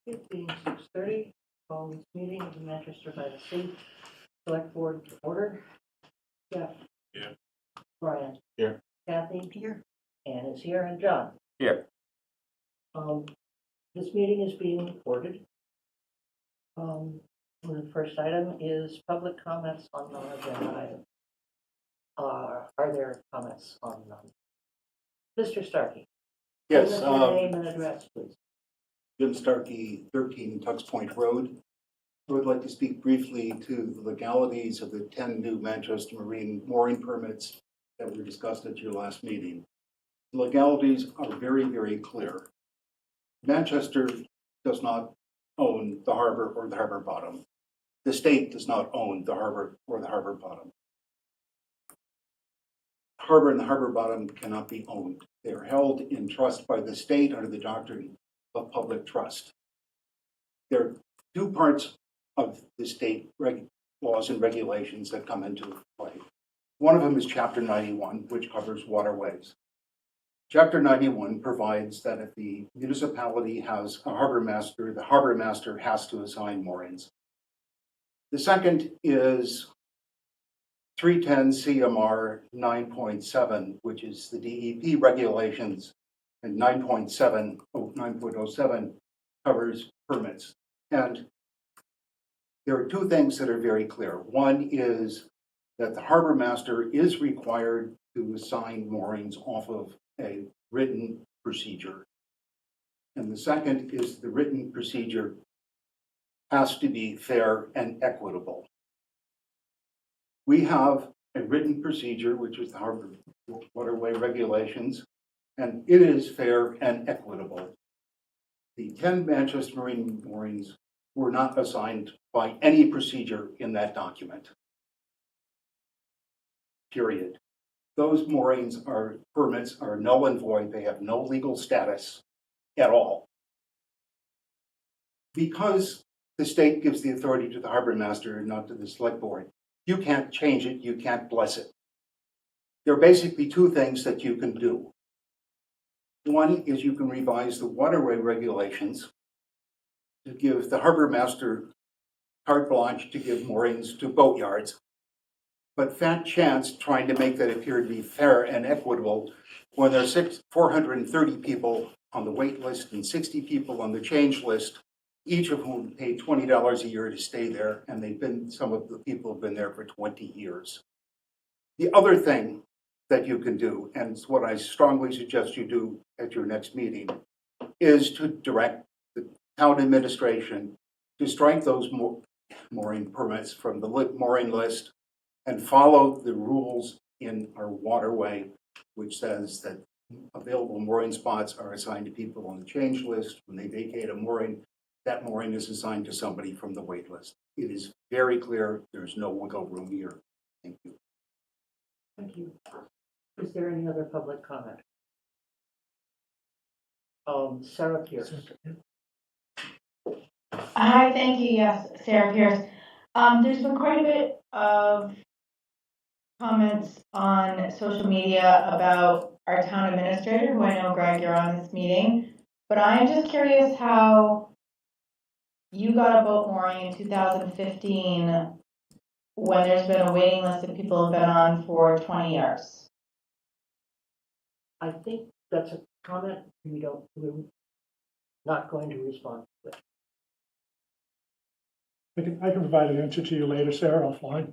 It being 6:30, call this meeting of the Manchester by the Sea Select Board to order. Jeff? Here. Brian? Here. Kathy? Here. Ann is here, and John? Here. This meeting is being recorded. The first item is public comments on non-agenda items. Are there comments on none? Mr. Starkey? Yes, Give us your name and address, please. Jim Starkey, 13 Tux Point Road. I would like to speak briefly to the legalities of the 10 new Manchester Marine mooring permits that were discussed at your last meeting. The legalities are very, very clear. Manchester does not own the harbor or the harbor bottom. The state does not own the harbor or the harbor bottom. Harbor and the harbor bottom cannot be owned. They are held in trust by the state under the doctrine of public trust. There are two parts of the state laws and regulations that come into play. One of them is Chapter 91, which covers waterways. Chapter 91 provides that if the municipality has a harbor master, the harbor master has to assign moorings. The second is 310 CMR 9.7, which is the DEP regulations, and 9.7 covers permits. And there are two things that are very clear. One is that the harbor master is required to assign moorings off of a written procedure. And the second is the written procedure has to be fair and equitable. We have a written procedure, which is the harbor waterway regulations, and it is fair and equitable. The 10 Manchester Marine moorings were not assigned by any procedure in that document. Period. Those moorings permits are null and void. They have no legal status at all. Because the state gives the authority to the harbor master and not to the select board, you can't change it, you can't bless it. There are basically two things that you can do. One is you can revise the waterway regulations to give the harbor master carte blanche to give moorings to boatyards. But fat chance trying to make that appear to be fair and equitable when there are 430 people on the wait list and 60 people on the change list, each of whom pay $20 a year to stay there, and some of the people have been there for 20 years. The other thing that you can do, and it's what I strongly suggest you do at your next meeting, is to direct the town administration to strike those mooring permits from the mooring list and follow the rules in our waterway, which says that available mooring spots are assigned to people on the change list. When they vacate a mooring, that mooring is assigned to somebody from the wait list. It is very clear. There's no wiggle room here. Thank you. Thank you. Is there any other public comment? Sarah Pierce. Hi, thank you. Yes, Sarah Pierce. There's been quite a bit of comments on social media about our town administrator, who I know, Greg, you're on this meeting, but I'm just curious how you got a boat mooring in 2015 when there's been a waiting list that people have been on for 20 years. I think that's a comment we're not going to respond to. I can provide an answer to you later, Sarah, offline.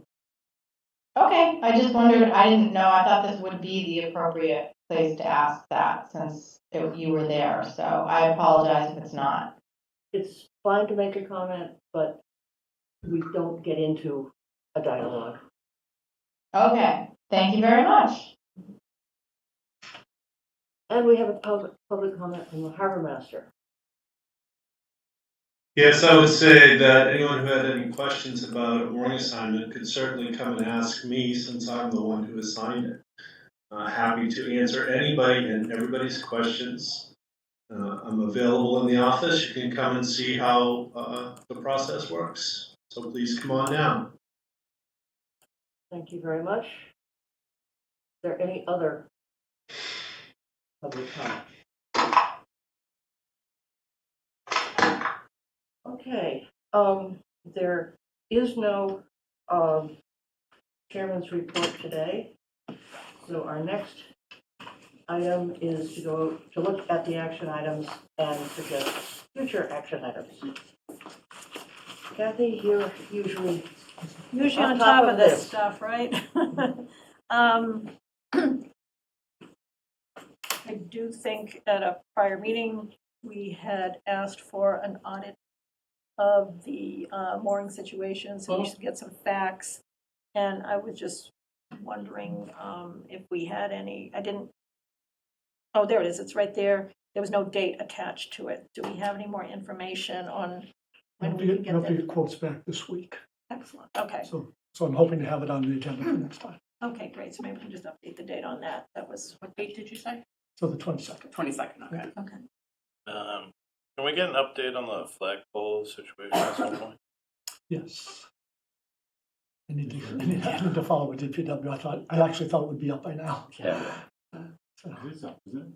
Okay, I just wondered, I didn't know, I thought this would be the appropriate place to ask that since you were there, so I apologize if it's not. It's fine to make a comment, but we don't get into a dialogue. Okay, thank you very much. And we have a public comment from the harbor master. Yes, I would say that anyone who had any questions about a mooring assignment could certainly come and ask me, since I'm the one who assigned it. Happy to answer anybody and everybody's questions. I'm available in the office. You can come and see how the process works. So please come on down. Thank you very much. Is there any other public comment? Okay, there is no, chairman's report today. So our next item is to look at the action items and suggest future action items. Kathy, you're usually on top of this stuff, right? I do think at a prior meeting, we had asked for an audit of the mooring situation, so we should get some facts. And I was just wondering if we had any, oh, there it is, it's right there. There was no date attached to it. Do we have any more information on when we can I'll get get that? quotes back this week, Excellent, okay. so I'm hoping to have it on the agenda for next time, Okay, great, so maybe we can just update the date on that. That was, What date did you say? so the 22nd. 22nd, okay. okay. Can we get an update on the flagpole situation at some point? Yes. I need to follow with DPW. I actually thought it would be up by now. Yeah, So, It's up, isn't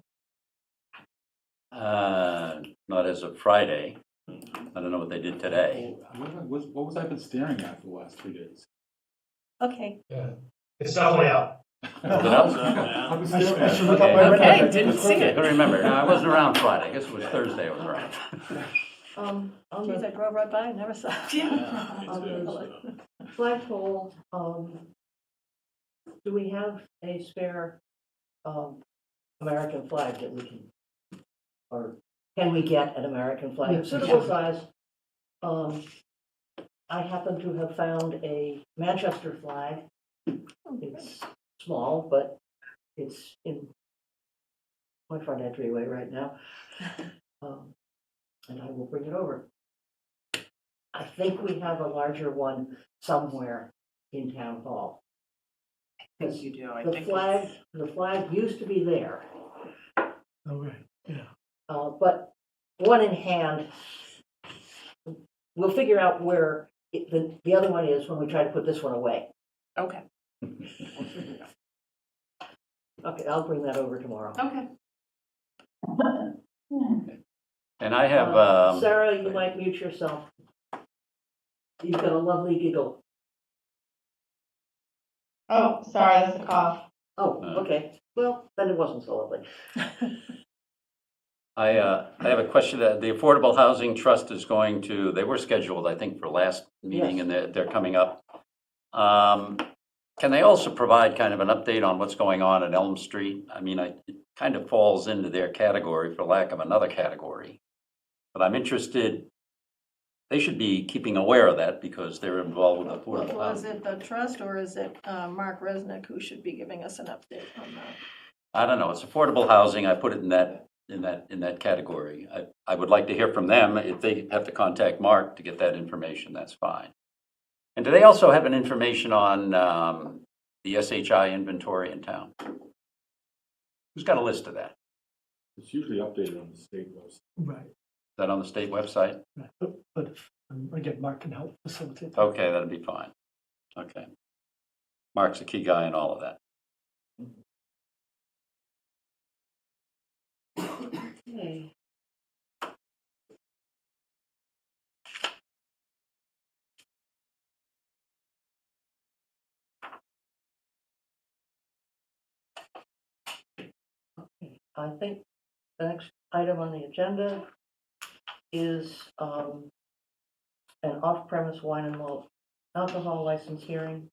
not as of Friday. I don't know what they did it? today. What was I been staring at for the last 3 days? Okay, It's definitely up. Is it up? I was I should- staring I at should it. look up my Okay. record. Okay, didn't see I it. don't remember. No, I wasn't around Friday. I guess it was Thursday I was around. on geez, I the drove right by, never saw it. Yeah, me On too, the so. flagpole, do we have a spare, American flag that we can, or can we get an American flag, Yes, suitable we size? I happen to have found a Manchester flag. It's small, but it's in my front entryway right now. And I will bring it over. I think we have a larger one somewhere in town hall. Yes, you do. I The think flag used to be there, Okay, yeah. but one in hand. We'll figure out where the other one is when we try to put this one away. Okay, Okay, I'll bring that over tomorrow. okay. And I have, Sarah, you might mute yourself. You've got a lovely giggle. Oh, sorry, that's a cough. Oh, okay. Well, then it wasn't so lovely. I have a question. The Affordable Housing Trust is going to, they were scheduled, I think, for last meeting, Yes. and they're coming up. Can they also provide kind of an update on what's going on at Elm Street? I mean, it kind of falls into their category, for lack of another category. But I'm interested, they should be keeping aware of that because they're involved with affordable Was housing. it the trust or is it Mark Resnick who should be giving us an update on that? I don't know, it's affordable housing, I put it in that category. I would like to hear from them. If they have to contact Mark to get that information, that's fine. And do they also have an information on the SHI inventory in town? Who's got a list of that? It's usually updated on the state website. Right, Is that on the state website? right. But if, again, Mark can help facilitate that. Okay, that'd be fine. Okay. Mark's a key guy in all of that. Okay. Okay, I think the next item on the agenda is an off-premise wine and malt alcohol license hearing.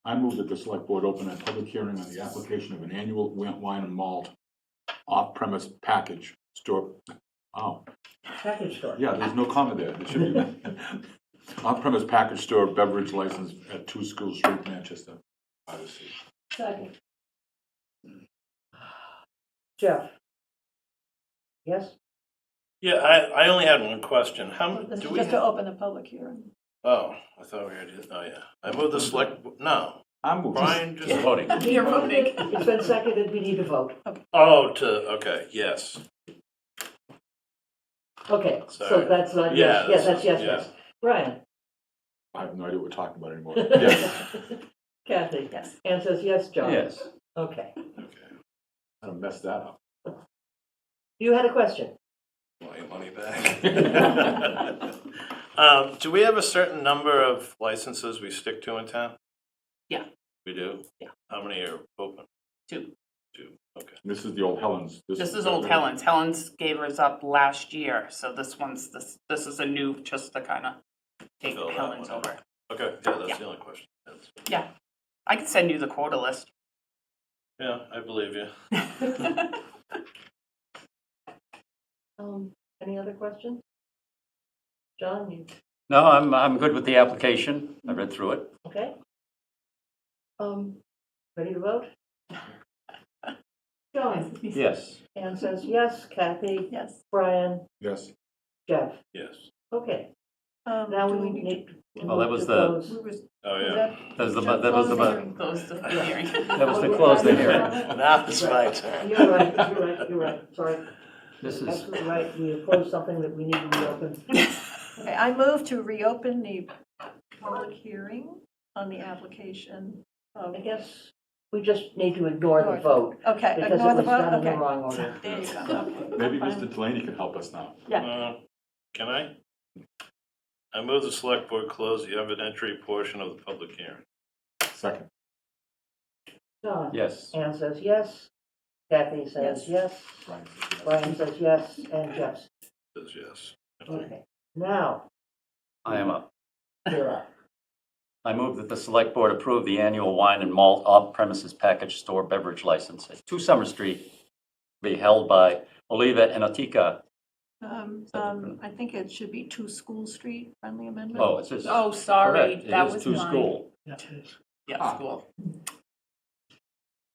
I move that the select board open a public hearing on the application of an annual wine and malt off-premise package store. Oh, Package store. yeah, there's no comma there. There should be. Off-premise package store beverage license at 2 School Street, Manchester. Odyssey. Second. Jeff? Yes? Yeah, I only had one question. How This is do we? just to open the public hearing. Oh, I thought we already did. Oh, yeah. I moved the select. No, I'm moving. Brian just. Voting. You're voting. It's been seconded, we need to vote. Oh, okay, yes. Okay, so Sorry. that's not Yeah, yes, yes, that's- that's yes, yeah. yes. Brian? I have no idea what we're talking about anymore. Yes. Kathy? Yes. Anne says yes, John? Yes. Okay. Okay. I messed that up. You had a question? Well, your money back. Do we have a certain number of licenses we stick to in town? Yeah. We do? Yeah. How many are open? 2. Two, okay. This is the old Helen's. This is Old Helen's. Helen's gave hers up last year, so this is a new, just to kind of take Fill that Helen's one. over. Okay, yeah, that's Yeah. the only question. That's- Yeah, I can send you the quota list. Yeah, I believe you. Any other questions? John, you, No, I'm good with the application. I read through it. okay? Ready to vote? John, Yes. Anne says yes, Kathy, Yes. Brian, Yes. Jeff. Yes. Okay, now Do we need need to. Oh, that move was to the- close. We was, Oh, was yeah. that? That was the, Jeff that was closed the, hearing? Close the hearing. that was to close the hearing. Now it's my turn. You're right, sorry. This is, Absolutely right, we opposed something that we need to reopen. Okay, I move to reopen the public hearing on the application of. I guess we just need to ignore the vote, Okay, because ignore it the was done vote, in the okay. wrong order. There you go, okay. Maybe Fine. Mr. Delaney can help us now. Can I? I move the select board close the evidentiary portion of the public hearing. Second. John? yes. Anne says yes, Kathy says yes, Brian says yes, and Jeff. Says yes. Okay, now, I am up. you're up. I move that the select board approve the annual wine and malt off-premises package store beverage license at 2 Summer Street, be held by Oliva and Otika. I think it should be 2 School Street, friendly amendment. Oh, it's just. Oh, sorry, correct. that It is was 2 mine. School. Yeah, it is. Yeah, school.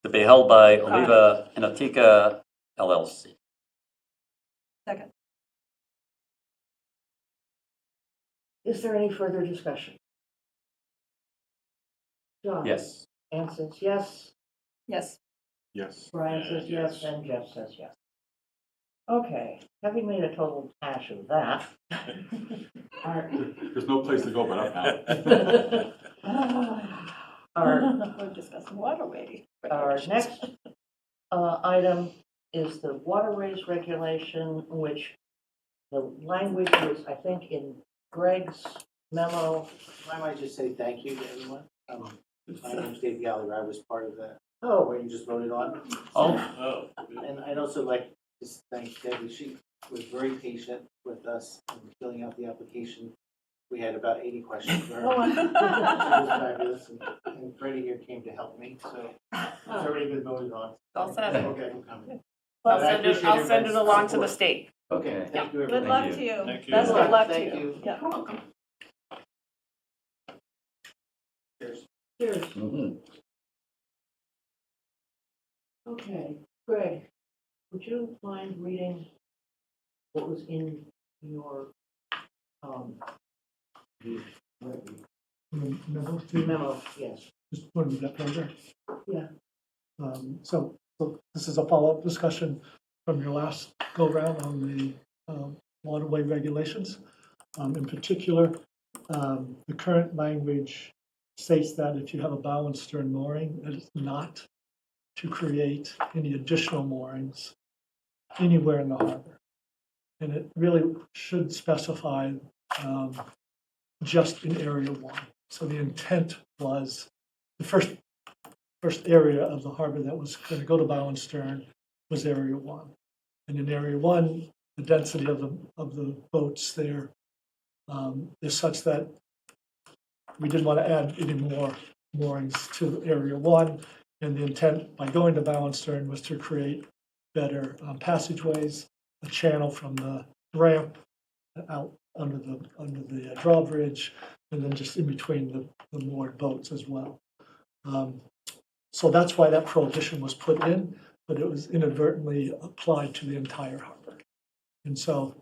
To be held by Oliva and Otika LLC. Second. Is there any further discussion? John? Yes. Anne says yes, Yes. Yes. Brian says yes, and Jeff says yes. Okay, having made a total hash of that. our- There's no place to go but up now. We're discussing waterway. Our next item is the waterways regulation, which the language was, I think, in Greg's memo. I might just say thank you to everyone. My name's Dave Gallagher. I was part of that, Oh, what you just voted on. Oh, And I'd also like to just thank Debbie. She was very patient with us in filling out the application. We had about 80 questions for her. Oh, She was fabulous, and Freddie here came to help me, so it's already been voted on. All set. Okay, I'm coming. I'll But I send it, appreciate I'll send it everybody's along to the support. state. Okay, thank you, Good everybody. luck you. to you. Thank you. Best Good of luck. luck to Thank you. you. Yeah. You're welcome. Cheers. cheers. mhm. Okay, Greg, would you mind reading what was in your memo? Yes. Just want to get further. Yeah. So this is a follow-up discussion from your last go-round on the waterway regulations. In particular, the current language states that if you have a bow and stern mooring, that it's not to create any additional moorings anywhere in the harbor. And it really should specify just in Area 1. So the intent was, the first area of the harbor that was going to go to bow and stern was Area 1. And in Area 1, the density of the boats there is such that we didn't want to add any more moorings to Area 1. And the intent by going to bow and stern was to create better passageways, a channel from the ramp out under the drawbridge, and then just in between the moored boats as well. So that's why that prohibition was put in, but it was inadvertently applied to the entire harbor. And so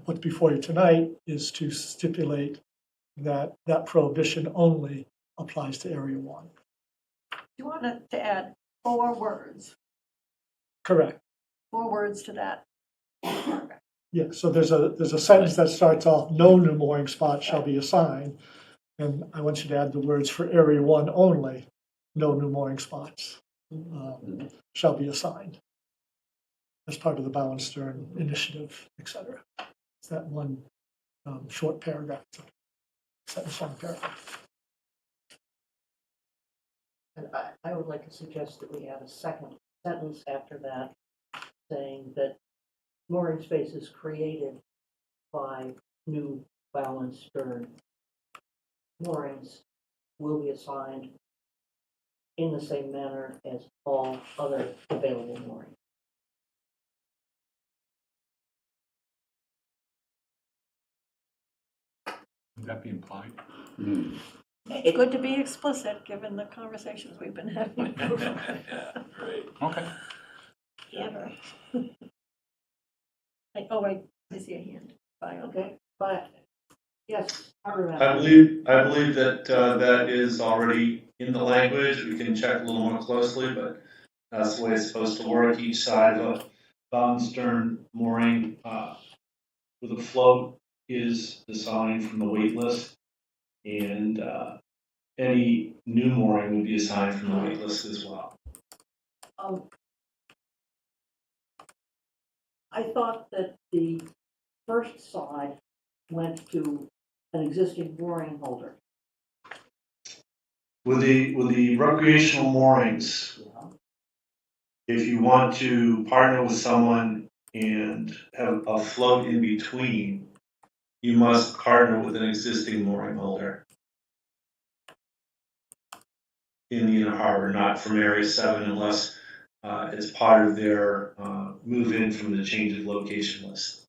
what's before you tonight is to stipulate that that prohibition only applies to Area 1. You want to add 4 words, Correct. 4 words to that. Yeah, so there's a sentence that starts off, no new mooring spot shall be assigned. And I want you to add the words for Area 1 only, no new mooring spots shall be assigned. as part of the Bow and Stern initiative, et cetera. It's that one short paragraph, sentence long paragraph. And I would like to suggest that we have a second sentence after that saying that mooring spaces created by new bow and stern moorings will be assigned in the same manner as all other available moorings. Would that be implied? It's good to be explicit, given the conversations we've been having. Yeah, great. Okay. Ever. Oh, wait, I see a hand. Bye. Okay, but, yes, harbor I master. believe that that is already in the language. We can check a little more closely, but that's the way it's supposed to work. Each side of a bow and stern mooring with a float is assigned from the wait list, and any new mooring would be assigned from the wait list as well. I thought that the first side went to an existing mooring holder. With the recreational moorings, if you want to partner with someone and have a float in between, you must partner with an existing mooring holder in the inner harbor, not from Area 7 unless it's part of their move-in from the change of location list.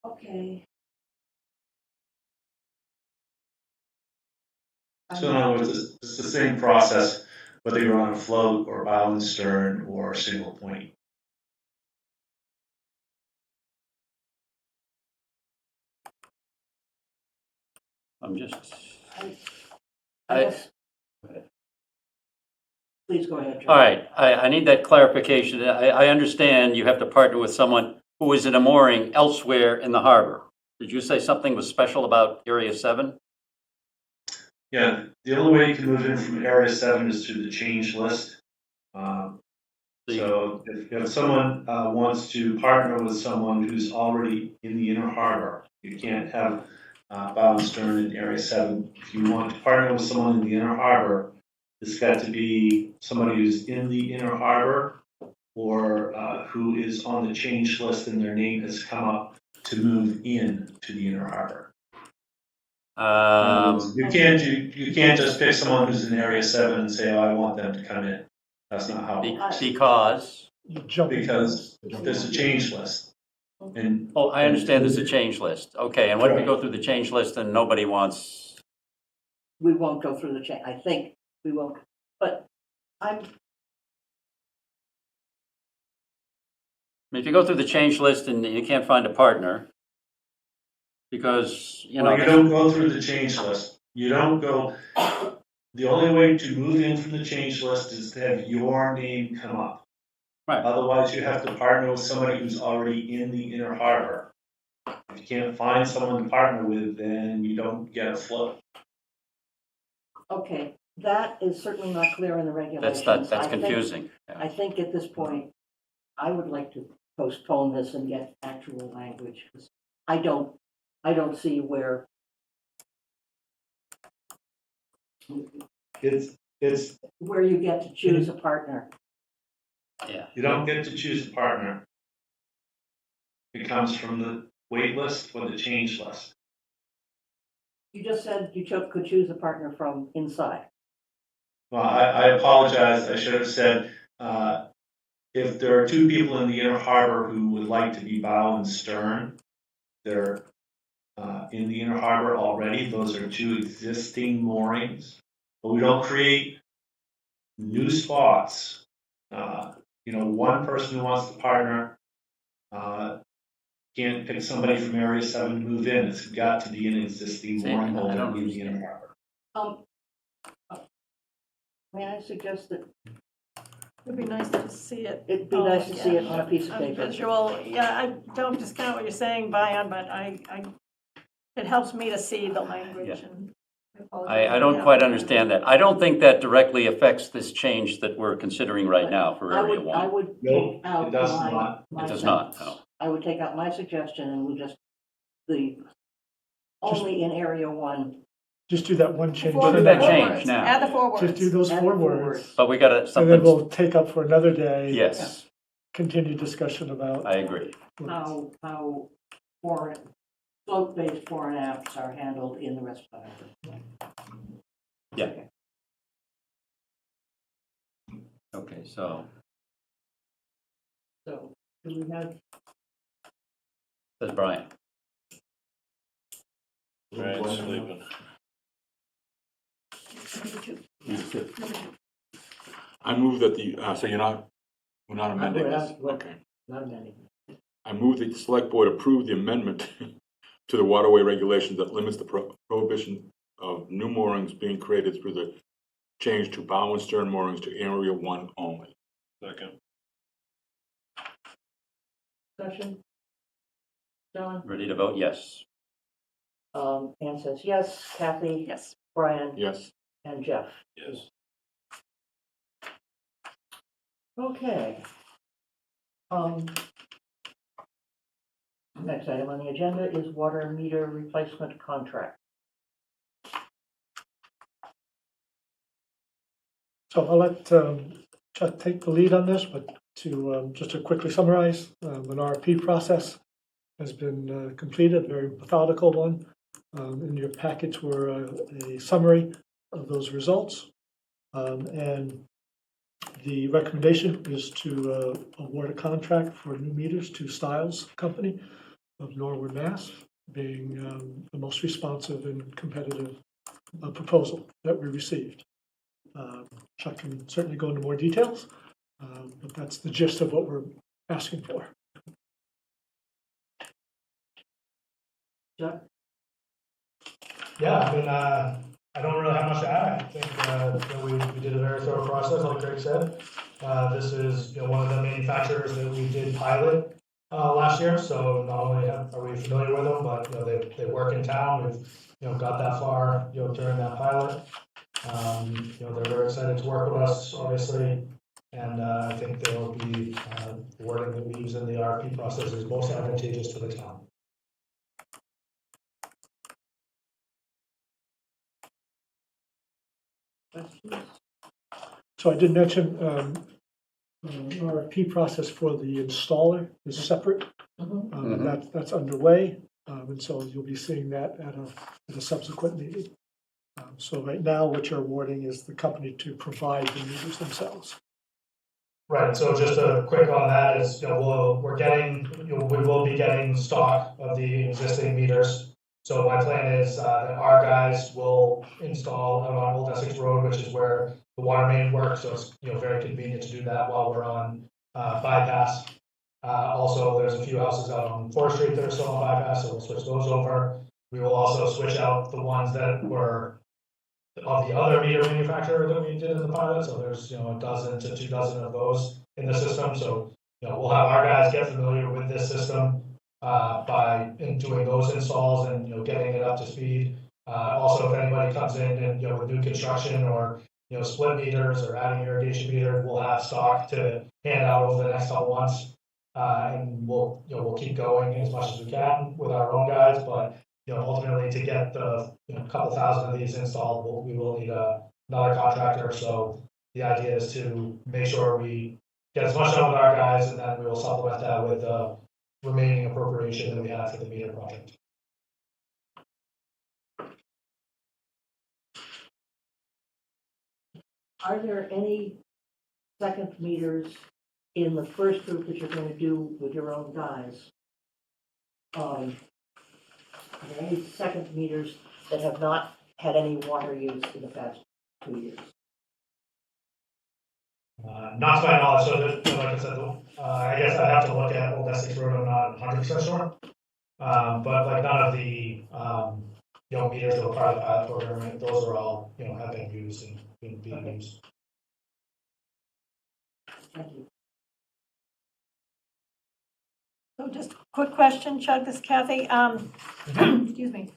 Okay. So in other words, it's the same process, whether you're on a float or bow and stern or single point. I'm just, I guess. Please go ahead, John. all right, I need that clarification. I understand you have to partner with someone who is in a mooring elsewhere in the harbor. Did you say something was special about Area 7? Yeah, the only way you can move in from Area 7 is through the change list. So if someone wants to partner with someone who's already in the inner harbor, you can't have bow and stern in Area 7. If you want to partner with someone in the inner harbor, it's got to be somebody who's in the inner harbor or who is on the change list and their name has come up to move in to the inner harbor. You can't just pick someone who's in Area 7 and say, oh, I want them to come in. That's not how it works. Because, Because there's a change list. And oh, I understand there's a change list. Okay, and what if we go through the change list and nobody wants? We won't go through the chain, I think we won't, but I'm, If you go through the change list and you can't find a partner, because, you know. well, you don't go through the change list. You don't go, the only way to move in from the change list is to have your name come up. Right. Otherwise, you have to partner with somebody who's already in the inner harbor. If you can't find someone to partner with, then you don't get a float. okay, that is certainly not clear in the regulations. That's I think- confusing. I think at this point, I would like to postpone this and get actual language. 'Cause I don't see where. It's Where you get to choose a partner. Yeah. You don't get to choose a partner. It comes from the wait list or the change list. You just said you could choose a partner from inside. Well, I apologize. I should have said, if there are two people in the inner harbor who would like to be bow and stern, they're in the inner harbor already. Those are two existing moorings. But we don't create new spots. One person who wants to partner can't pick somebody from Area 7 to move in. It's got to be an existing See, mooring I holder don't in the inner harbor. May I suggest that It'd be nice to see it. it'd be nice to see it on a piece of A paper? visual, yeah, I don't discount what you're saying, Bayan, but it helps me to see the language Yeah. and I don't quite understand that. I don't think that directly affects this change that we're considering right now for I Area would, I 1. would No, take out it does my, not. my It does not, sentence. no. I would take out my suggestion and we just, only in area 1. Just do that one change. What for did that now. change now? Add the 4 words. Just do those Add 4 the 4 words. But we got And then something, we'll take up for another day. yes, Continue discussion about. I agree. How foreign, slope-based foreign apps are handled in the rest of the harbor. Yeah. Okay, so, So, do we have, says Brian. Brian's sleeping. I move that the, so we're not amending We're this? not- Okay. not amending. I move that the select board approve the amendment to the waterway regulations that limits the prohibition of new moorings being created through the change to bow and stern moorings to area 1 only. Second. Discussion? John? Ready to vote? Yes. Anne says yes, Kathy? Yes. Brian? Yes. And Jeff? Yes. Okay. Next item on the agenda is water meter replacement contract. So I'll let Chuck take the lead on this, but just to quickly summarize, an RFP process has been completed, a very methodical one. In your packets were a summary of those results. And the recommendation is to award a contract for new meters to Stiles Company of Norwood, Mass, being the most responsive and competitive proposal that we received. Chuck can certainly go into more details, but that's the gist of what we're asking for. Chuck? Yeah, I mean, I don't really have much to add. I think we did a very thorough process, like Greg said. This is one of the manufacturers that we did pilot last year. So not only are we familiar with them, but they work in town. We've got that far during that pilot. They're very excited to work with us, obviously, and I think they'll be the wording that we use in the RFP process is most advantageous to the town. Questions? So I did mention RFP process for the installer is separate. That's underway, and so you'll be seeing that at a subsequent meeting. So right now, what you're awarding is the company to provide the meters themselves. Right, so just a quick on that is, we're getting, we will be getting stock of the existing meters. So my plan is that our guys will install out on Old Essex Road, which is where the water main works, so it's, very convenient to do that while we're on bypass. Also, there's a few houses out on Forest Street that are still on bypass, so we'll switch those over. We will also switch out the ones that were of the other meter manufacturer that we did in the pilot, so there's, a dozen to 2 dozen of those in the system, so, we'll have our guys get familiar with this system by doing those installs and, getting it up to speed. Also, if anybody comes in and, with new construction or, split meters or adding irrigation meter, we'll have stock to hand out over the next couple months. And we'll keep going as much as we can with our own guys, but ultimately to get the couple thousand of these installed, we will need another contractor. So the idea is to make sure we get as much done with our guys, and then we will supplement that with the remaining appropriation that we have for the meter project. Are there any second meters in the first group that you're going to do with your own guys? Are there any second meters that have not had any water use in the past 2 years? Not to my knowledge, so like I said, I guess I'd have to look at Old Essex Road, I'm not 100% sure. But like none of the, meters that were part of the pilot program, those are all, have been used and being used. Thank you. So just a quick question, Chuck, this is Kathy. Excuse me.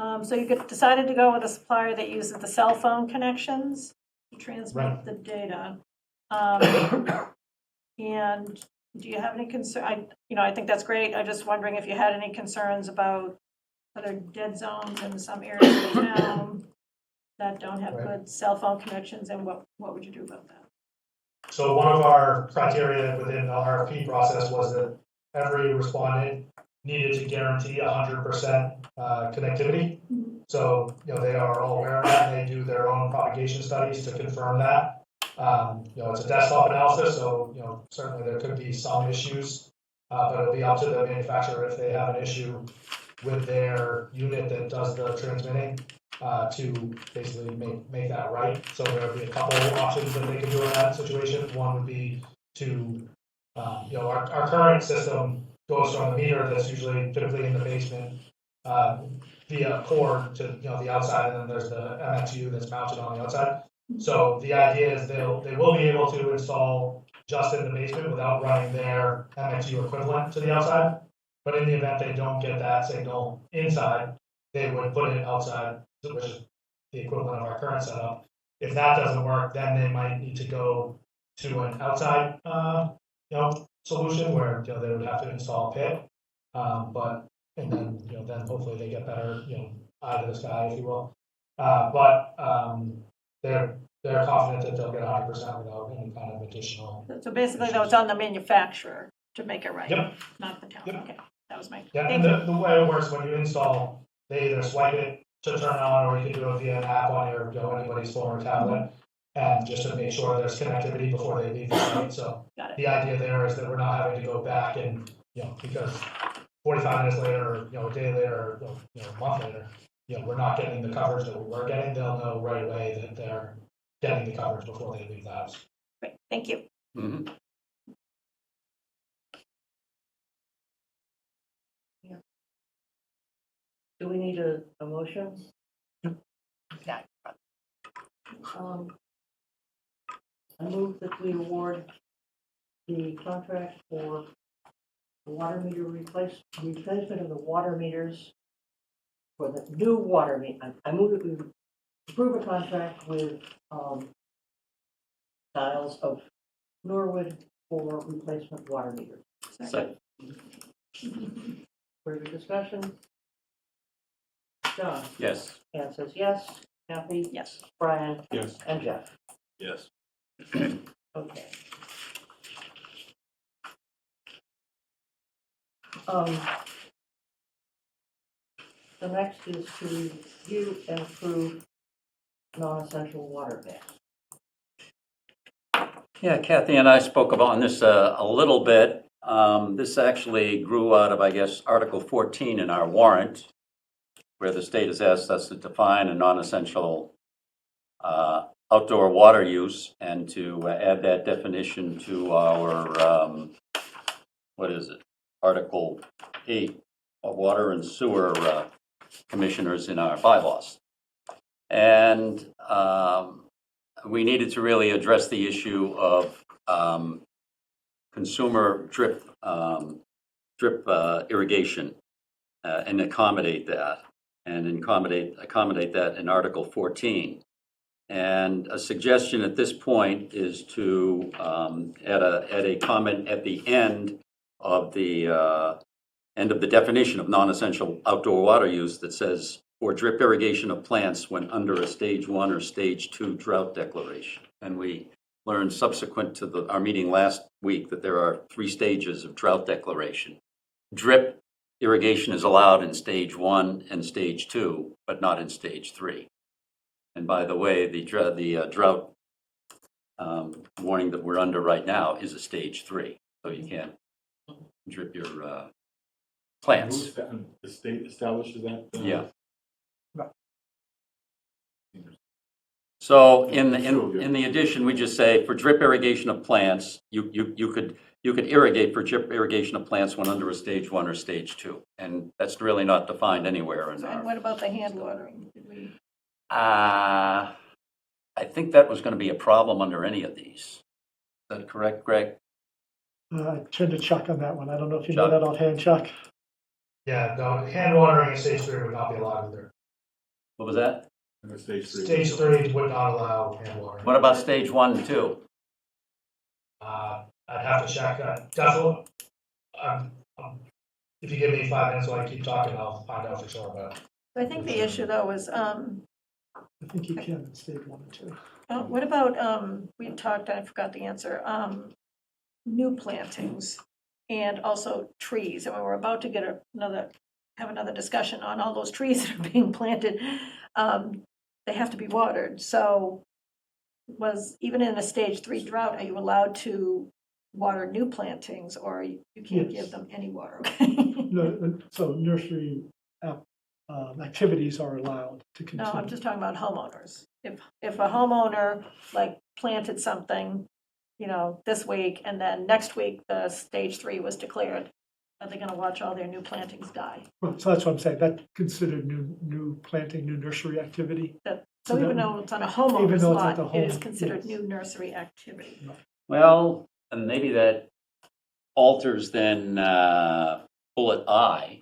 So you decided to go with a supplier that uses the cell phone connections to transmit Right. the data. And do you have any concern? I think that's great. I'm just wondering if you had any concerns about other dead zones in some areas of the town that don't have Right. good cell phone connections, and what would you do about that? So one of our criteria within the RFP process was that every respondent needed to guarantee 100% connectivity. So, they are all aware of that, and they do their own propagation studies to confirm that. It's a desktop analysis, so, certainly there could be some issues, but it'll be up to the manufacturer if they have an issue with their unit that does the transmitting, to basically make that right. So there would be a couple options that they could do in that situation. One would be to, our current system goes from the meter that's typically in the basement, via cord to, the outside, and then there's the MXU that's mounted on the outside. So the idea is they will be able to install just in the basement without running their MXU equivalent to the outside. But in the event they don't get that signal inside, they would put it outside, which is the equivalent of our current setup. If that doesn't work, then they might need to go to an outside, solution where, they would have to install a pit. And then hopefully they get better, eye to the sky, if you will. They're confident that they'll get 100% without any kind of additional. So basically, that was on the manufacturer to make it right, Yep. not the town. Yep. Okay, that was my. Yeah, Thank and you. the way it works, when you install, they either swipe it to turn on, or you can do it via an app on your, anybody's phone or tablet, and just to make sure there's connectivity before they leave the site. So Got it. the idea there is that we're not having to go back and, because 45 minutes later, or, a day later, or, a month later, we're not getting the coverage that we were getting. They'll know right away that they're getting the coverage before they leave the house. Great, thank you. Mhm. Do we need a motion? Yeah. I move that we award the contract for the water meter replacement of the water meters for the new water meter. I move that we approve a contract with Dials of Norwood for replacement water meters. Second. Further discussion? John? Yes. Anne says yes. Kathy? Yes. Brian? Yes. And Jeff? Yes. Okay. The next is to review and approve non-essential water ban. Yeah, Kathy and I spoke about this a little bit. This actually grew out of, I guess, Article 14 in our warrant, where the state has asked us to define a non-essential outdoor water use and to add that definition to our, Article 8, water and sewer commissioners in our bylaws. And we needed to really address the issue of consumer drip irrigation and accommodate that, that in Article 14. And a suggestion at this point is to add a comment at the end of the definition of non-essential outdoor water use that says, for drip irrigation of plants when under a stage 1 or stage 2 drought declaration. And we learned subsequent to our meeting last week that there are 3 stages of drought declaration. Drip irrigation is allowed in stage 1 and stage 2, but not in stage 3. And by the way, the drought warning that we're under right now is a stage 3, so you can't drip your plants. The state establishes that? Yeah. So in the addition, we just say for drip irrigation of plants, you could irrigate for drip irrigation of plants when under a stage 1 or stage 2, and that's really not defined anywhere in And our. what about the hand watering? Did we? I think that was going to be a problem under any of these. Is that correct, Greg? I turned to Chuck on that one. I don't know if you know Chuck. that offhand, Chuck. Yeah, no, hand watering in stage 3 would not be allowed either. What was that? Stage 3. Stage 3 would not allow hand watering. What about stage 1 and 2? I'd have to check, definitely, if you give me 5 minutes while I keep talking, I'll find out for sure, but. I think the issue though is, I think you can in stage 1 and 2. what about, we talked, I forgot the answer, new plantings and also trees. And we're about to get have another discussion on all those trees that are being planted. They have to be watered. So even in a stage 3 drought, are you allowed to water new plantings, or you can't Yes. give them any water? Okay. No, so nursery activities are allowed to No, continue. I'm just talking about homeowners. If a homeowner like planted something, this week, and then next week the stage 3 was declared, are they going to watch all their new plantings die? Well, so that's what I'm saying, that's considered new planting, new nursery activity. So So even that- though it's on a even homeowner's though it's at lot, the it is home, considered yes. new nursery activity. Well, and maybe that alters then bullet I,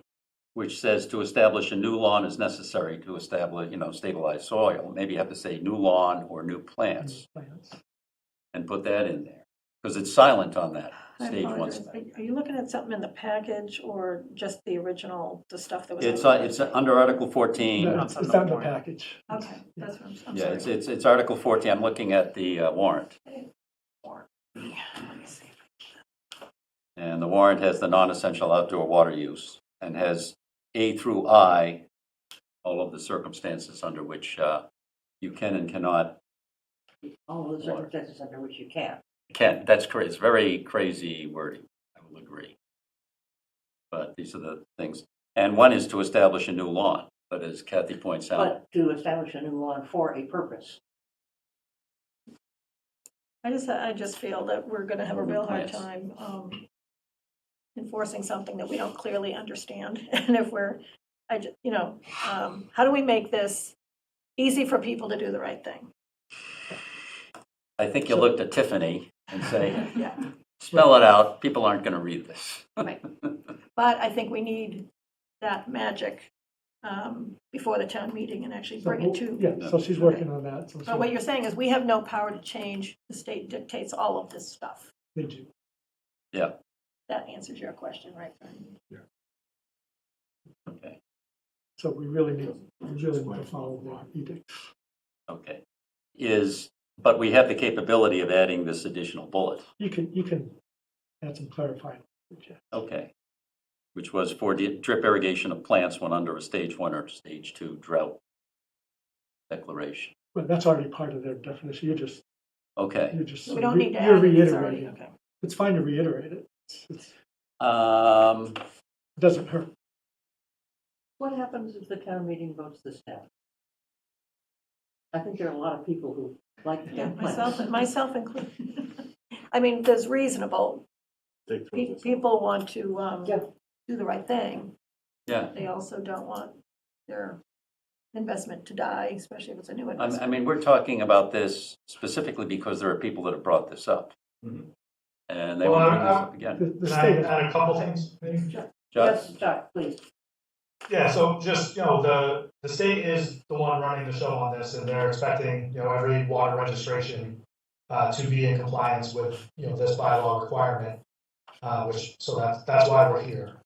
which says to establish a new lawn is necessary to establish, stabilize soil. Maybe you have to say new lawn or new plants Plants. and put that in there. Because it's silent on that I stage 1 apologize. spec. Are you looking at something in the package or just the original, the stuff that was? It's on the it's website? under Article 14. No, it's on the package. Okay, that's what I'm Yeah, sorry. it's Article 14. I'm looking at the warrant. Let me see. And the warrant has the non-essential outdoor water use and has A through I, all of the circumstances under which you can and cannot. All of the circumstances under which you can. That's crazy. It's very crazy wording. I will agree. But these are the things. And one is to establish a new lawn. But as Kathy points out, But to establish a new lawn for a purpose. I just feel that we're gonna have a real hard Plants. time enforcing something that we don't clearly understand. And if how do we make this easy for people to do the right thing? I think you look to Tiffany and say, Yeah. spell it out. People aren't going to read this. Right. But I think we need that magic before the town meeting and actually bring it to. Yeah, so she's working on that. So But what you're saying is we have no power to change. The state dictates all of this stuff. they do. Yeah. That answers your question, right? Okay. So we really need to follow the edict. Okay. But we have the capability of adding this additional bullet. You can add some clarifying. Yeah. Okay. Which was for drip irrigation of plants when under a stage 1 or stage 2 drought declaration. But that's already part of their definition. Okay. You're just We don't need to you're add it. It's already, reiterating. okay. It's fine to reiterate it. It Um, doesn't hurt. What happens if the town meeting votes this down? I think there are a lot of people who like to Yeah, have plants. myself included. I mean, there's reasonable, people want to Yeah. do the right thing. yeah. They also don't want their investment to die, especially if it's a new investment. I mean, we're talking about this specifically because there are people that have brought this up. Mhm. And they Well, will bring this up again. The Can I state, add a couple things, maybe? Josh? Yes, Chuck, please. Yeah, so just, the state is the one running the show on this, and they're expecting, every water registration to be in compliance with, this bylaw requirement, so that's why we're here.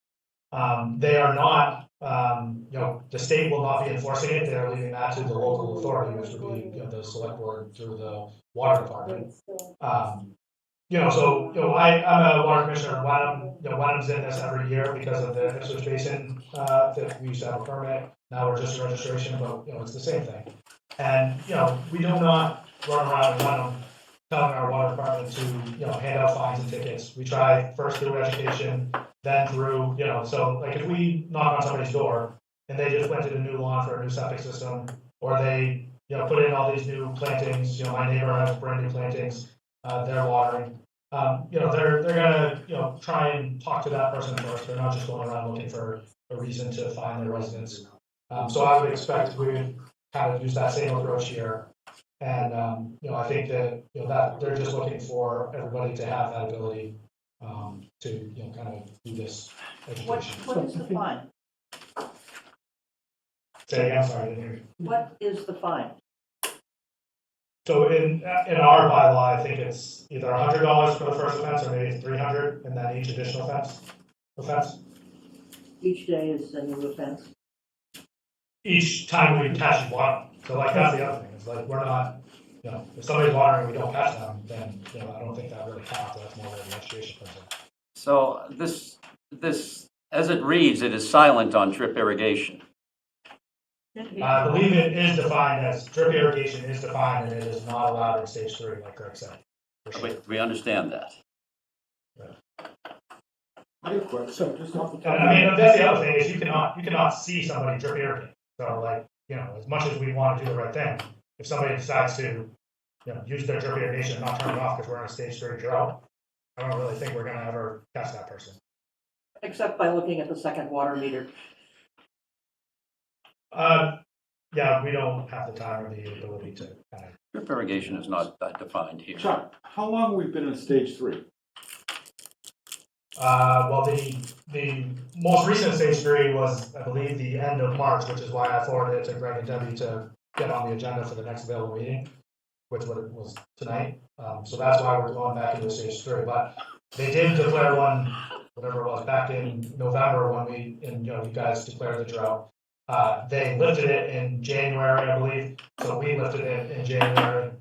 They are not, the state will not be enforcing it, they're leaving that to the local authority, which would be, the select board through the water department. I'm a water commissioner in Wenham, Wenham's in this every year because of the Ipswich Basin, that we used to have a permit, now we're just a registration, but, it's the same thing. And, we do not run around in Wenham telling our water department to, hand out fines and tickets. We try first through education, then through, so like if we knock on somebody's door and they just rented a new lawn for a new septic system, or they, put in all these new plantings, my neighbor has brand new plantings, they're watering. They're gonna, try and talk to that person first. They're not just going around looking for a reason to find their residents. So I would expect we would kind of use that same approach here. And, I think that, that they're just looking for everybody to have that ability, to, kind of do this What education. is the fine? Say again, sorry, I didn't hear you. What is the fine? So in our bylaw, I think it's either $100 for the first offense or maybe $300, and then each additional offense. Each day is a new offense. Each time we catch water. So like, that's the other thing, it's like, we're not, if somebody's watering and we don't catch them, then, I don't think that really counts, that's more of an administration person. So this, as it reads, it is silent on drip irrigation. I believe it is defined as, drip irrigation is defined, and it is not allowed in stage 3, like Greg said. For sure. We understand that. I have a question. So just off the top And I mean, that's the other thing, is you cannot see somebody drip irrigate. So like, as much as we want to do the right thing, if somebody decides to, use their drip irrigation and not turn it off because we're in a stage 3 drought, I don't really think we're gonna ever catch that person. Except by looking at the second water meter. Yeah, we don't have the time or the ability to kind of. Drip irrigation is not defined here. Chuck, how long have we been in stage 3? Well, the most recent stage 3 was, I believe, the end of March, which is why I forwarded it to Greg and Debbie to get on the agenda for the next available meeting, which was tonight. So that's why we're going back into stage 3. But they did declare one, whatever it was, back in November when you guys declared the drought. They lifted it in January, I believe. So we lifted it in January,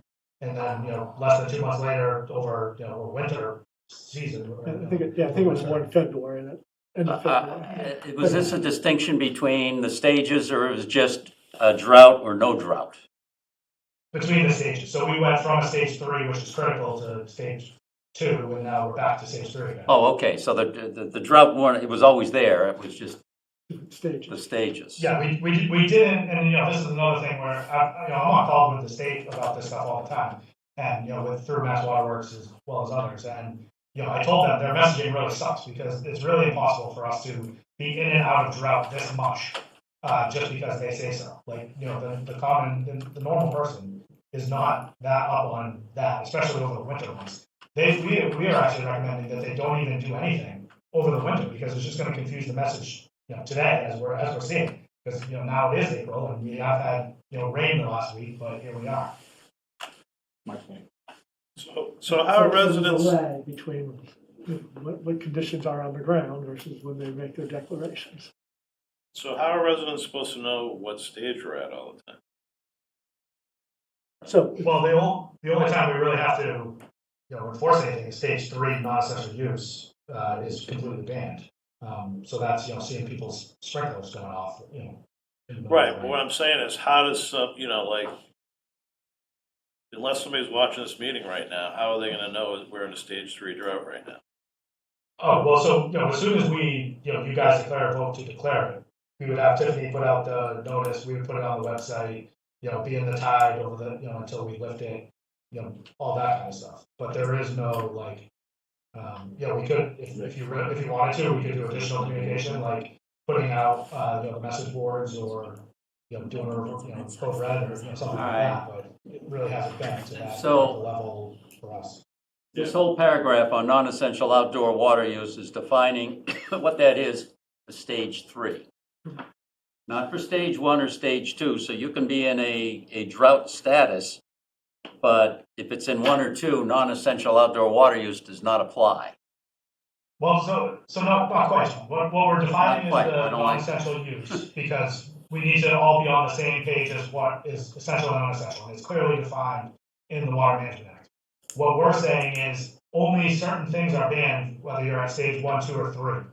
and then less than 2 months later, over winter season. I think it was 1 February, end of February. Was this a distinction between the stages, or it was just a drought or no drought? Between the stages. So we went from a stage 3, which is critical, to stage 2, and now we're back to stage 3 again. Oh, okay, so the drought warning, it was always there, it was just Stages. the stages. Yeah, we didn't, and this is another thing where I'm on call with the state about this stuff all the time, and through Mass Waterworks as well as others, and I told them their messaging really sucks because it's really impossible for us to be in and out of drought this much, just because they say so. Like the normal person is not that up on that, especially over the winter months. We are actually recommending that they don't even do anything over the winter because it's just going to confuse the message. Today, as we're seeing, because now it is April and we have had rain the last week, but here we are. My point. So how are There's a residents, delay between what conditions are on the ground versus when they make their declarations. so how are residents supposed to know what stage we're at all the time? So, Well, the only time we really have to enforce anything is stage 3 non-essential use is completely banned. So that's seeing people's sprinklers going off. Right, but what I'm saying is, how does unless somebody's watching this meeting right now, how are they gonna know we're in a stage 3 drought right now? Oh, well, so as soon as we you guys declare a vote to declare it, we would have Tiffany put out the notice. We would put it on the website. Be in the tide over the until we lift it. All that kind of stuff. But there is no we could if you wanted to, we could do additional communication like putting out the message boards or doing a code red or something like that. But it really hasn't been to that level for us. This whole paragraph on non-essential outdoor water use is defining what that is for stage 3. Not for stage 1 or stage 2, so you can be in a drought status, but if it's in 1 or 2, non-essential outdoor water use does not apply. Well, so not quite. What we're defining is Not quite. the I don't like non-essential use because we need to all be on the same page as what is essential and non-essential. And it's clearly defined in the Water Management Act. What we're saying is only certain things are banned, whether you're at stage 1, 2, or 3.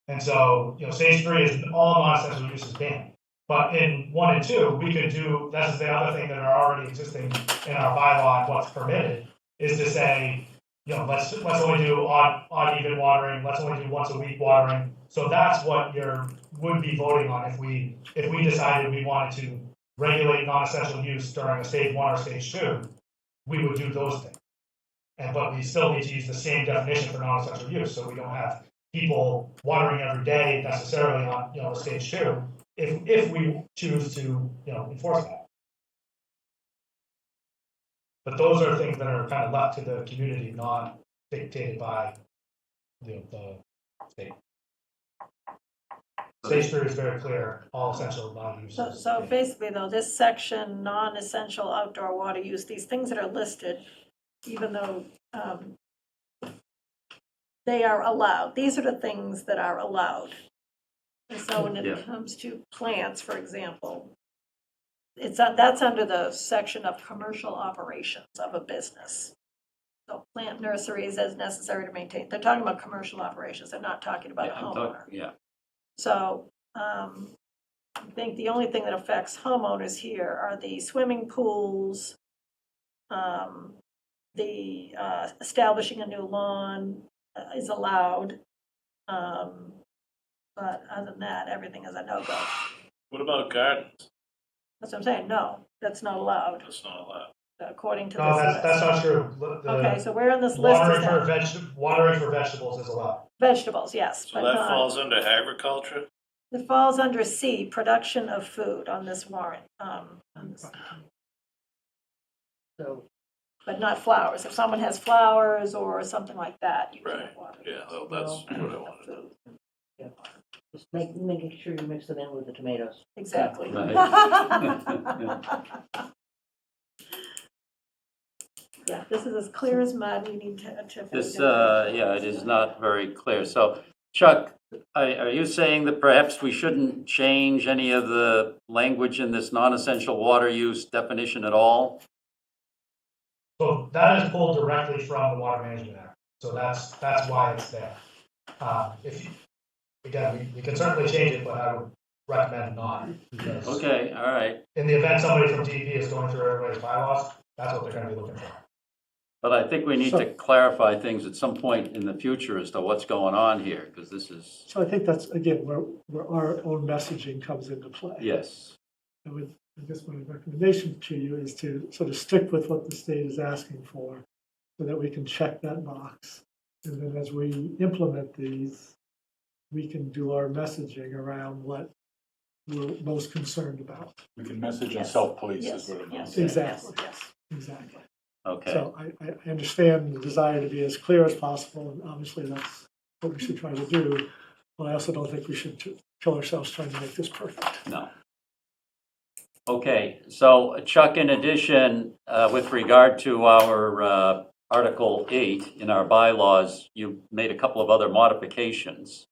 And so, stage 3 is all non-essential uses banned. But in 1 and 2, we could do, that's the other thing that are already existing in our bylaw and what's permitted, is to say, let's only do odd even watering, let's only do once a week watering. So that's what would be voting on if we decided we wanted to regulate non-essential use during a stage 1 or stage 2, we would do those things. But we still need to use the same definition for non-essential use, so we don't have people watering every day necessarily on stage 2, if we choose to enforce that. But those are things that are kind of left to the community, not dictated by the state. Stage 3 is very clear, all essential non-uses. So basically though, this section, non-essential outdoor water use, these things that are listed, even though they are allowed, these are the things that are allowed. And so when Yeah. it comes to plants, for example, that's under the section of commercial operations of a business. So plant nurseries as necessary to maintain, they're talking about commercial operations, they're not talking about a Yeah, homeowner. yeah. So I think the only thing that affects homeowners here are the swimming pools, the establishing a new lawn is allowed. But other than that, everything is a no-go. What about gardens? That's what I'm saying, no, that's not allowed, That's not allowed. according to this No, list. that's not true. Okay, so where on this list is that? Watering for vegetables is allowed. Vegetables, yes, So but that not, falls under agriculture? it falls under C, production of food on this warrant. So, But not flowers. If someone has flowers or something like that, you Right. can't water. Yeah, well, that's what I wanted to know. yeah, just making sure you mix them in with the tomatoes. Exactly. Yeah, this is as clear as mud. We need to. This, yeah, it is not very clear. So Chuck, are you saying that perhaps we shouldn't change any of the language in this non-essential water use definition at all? So that is pulled directly from the Water Management Act. So that's why it's there. Again, we can certainly change it, but I would recommend not. Because Okay, all right. in the event somebody from DEP is going through everybody's bylaws, that's what they're going to be looking for. But I think we need to clarify things at some point in the future as to what's going on here, because this is, So I think that's, again, where our own messaging comes into play. yes. I guess my recommendation to you is to sort of stick with what the state is asking for, so that we can check that box. And then as we implement these, we can do our messaging around what we're most concerned about. We can message and Yes. self-police Yes, is what it yes, amounts. Exactly. yes. Exactly. Okay. So I understand the desire to be as clear as possible, and obviously that's what we should try to do. But I also don't think we should kill ourselves trying to make this perfect. No. Okay, so Chuck, in addition, with regard to our Article 8 in our bylaws, you made a couple of other modifications.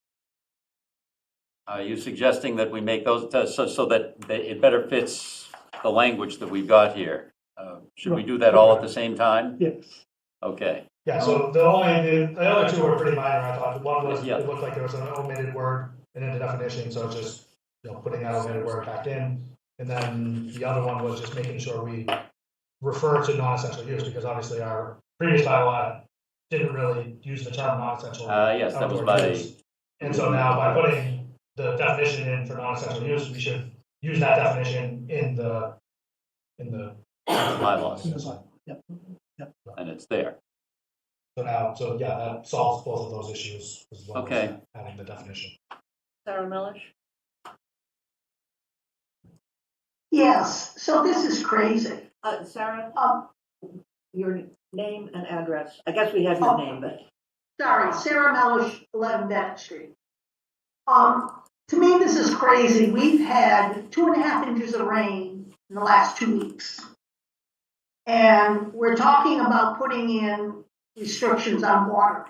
Are you suggesting that we make those so that it better fits the language that we've got here? Should we do that all at the same time? Yes. Okay, Yeah, so the other two were pretty minor, I thought. One was, Yeah. it looked like there was an omitted word in the definition, so it's just, putting that omitted word back in. And then the other one was just making sure we refer to non-essential use, because obviously our previous bylaw didn't really use the term non-essential. yes, that was outdoor by use. And so now by putting the definition in for non-essential use, we should use that definition in the bylaws, Yep. and it's there. So yeah, that solves both of those issues as well. Okay. As adding the definition. Sarah Melish? Yes, so this is crazy. Sarah, Um, your name and address. I guess we have your name, but. Sorry, Sarah Mellish, 11 Bennett Street. To me, this is crazy. We've had 2.5 inches of rain in the last 2 weeks. And we're talking about putting in restrictions on water.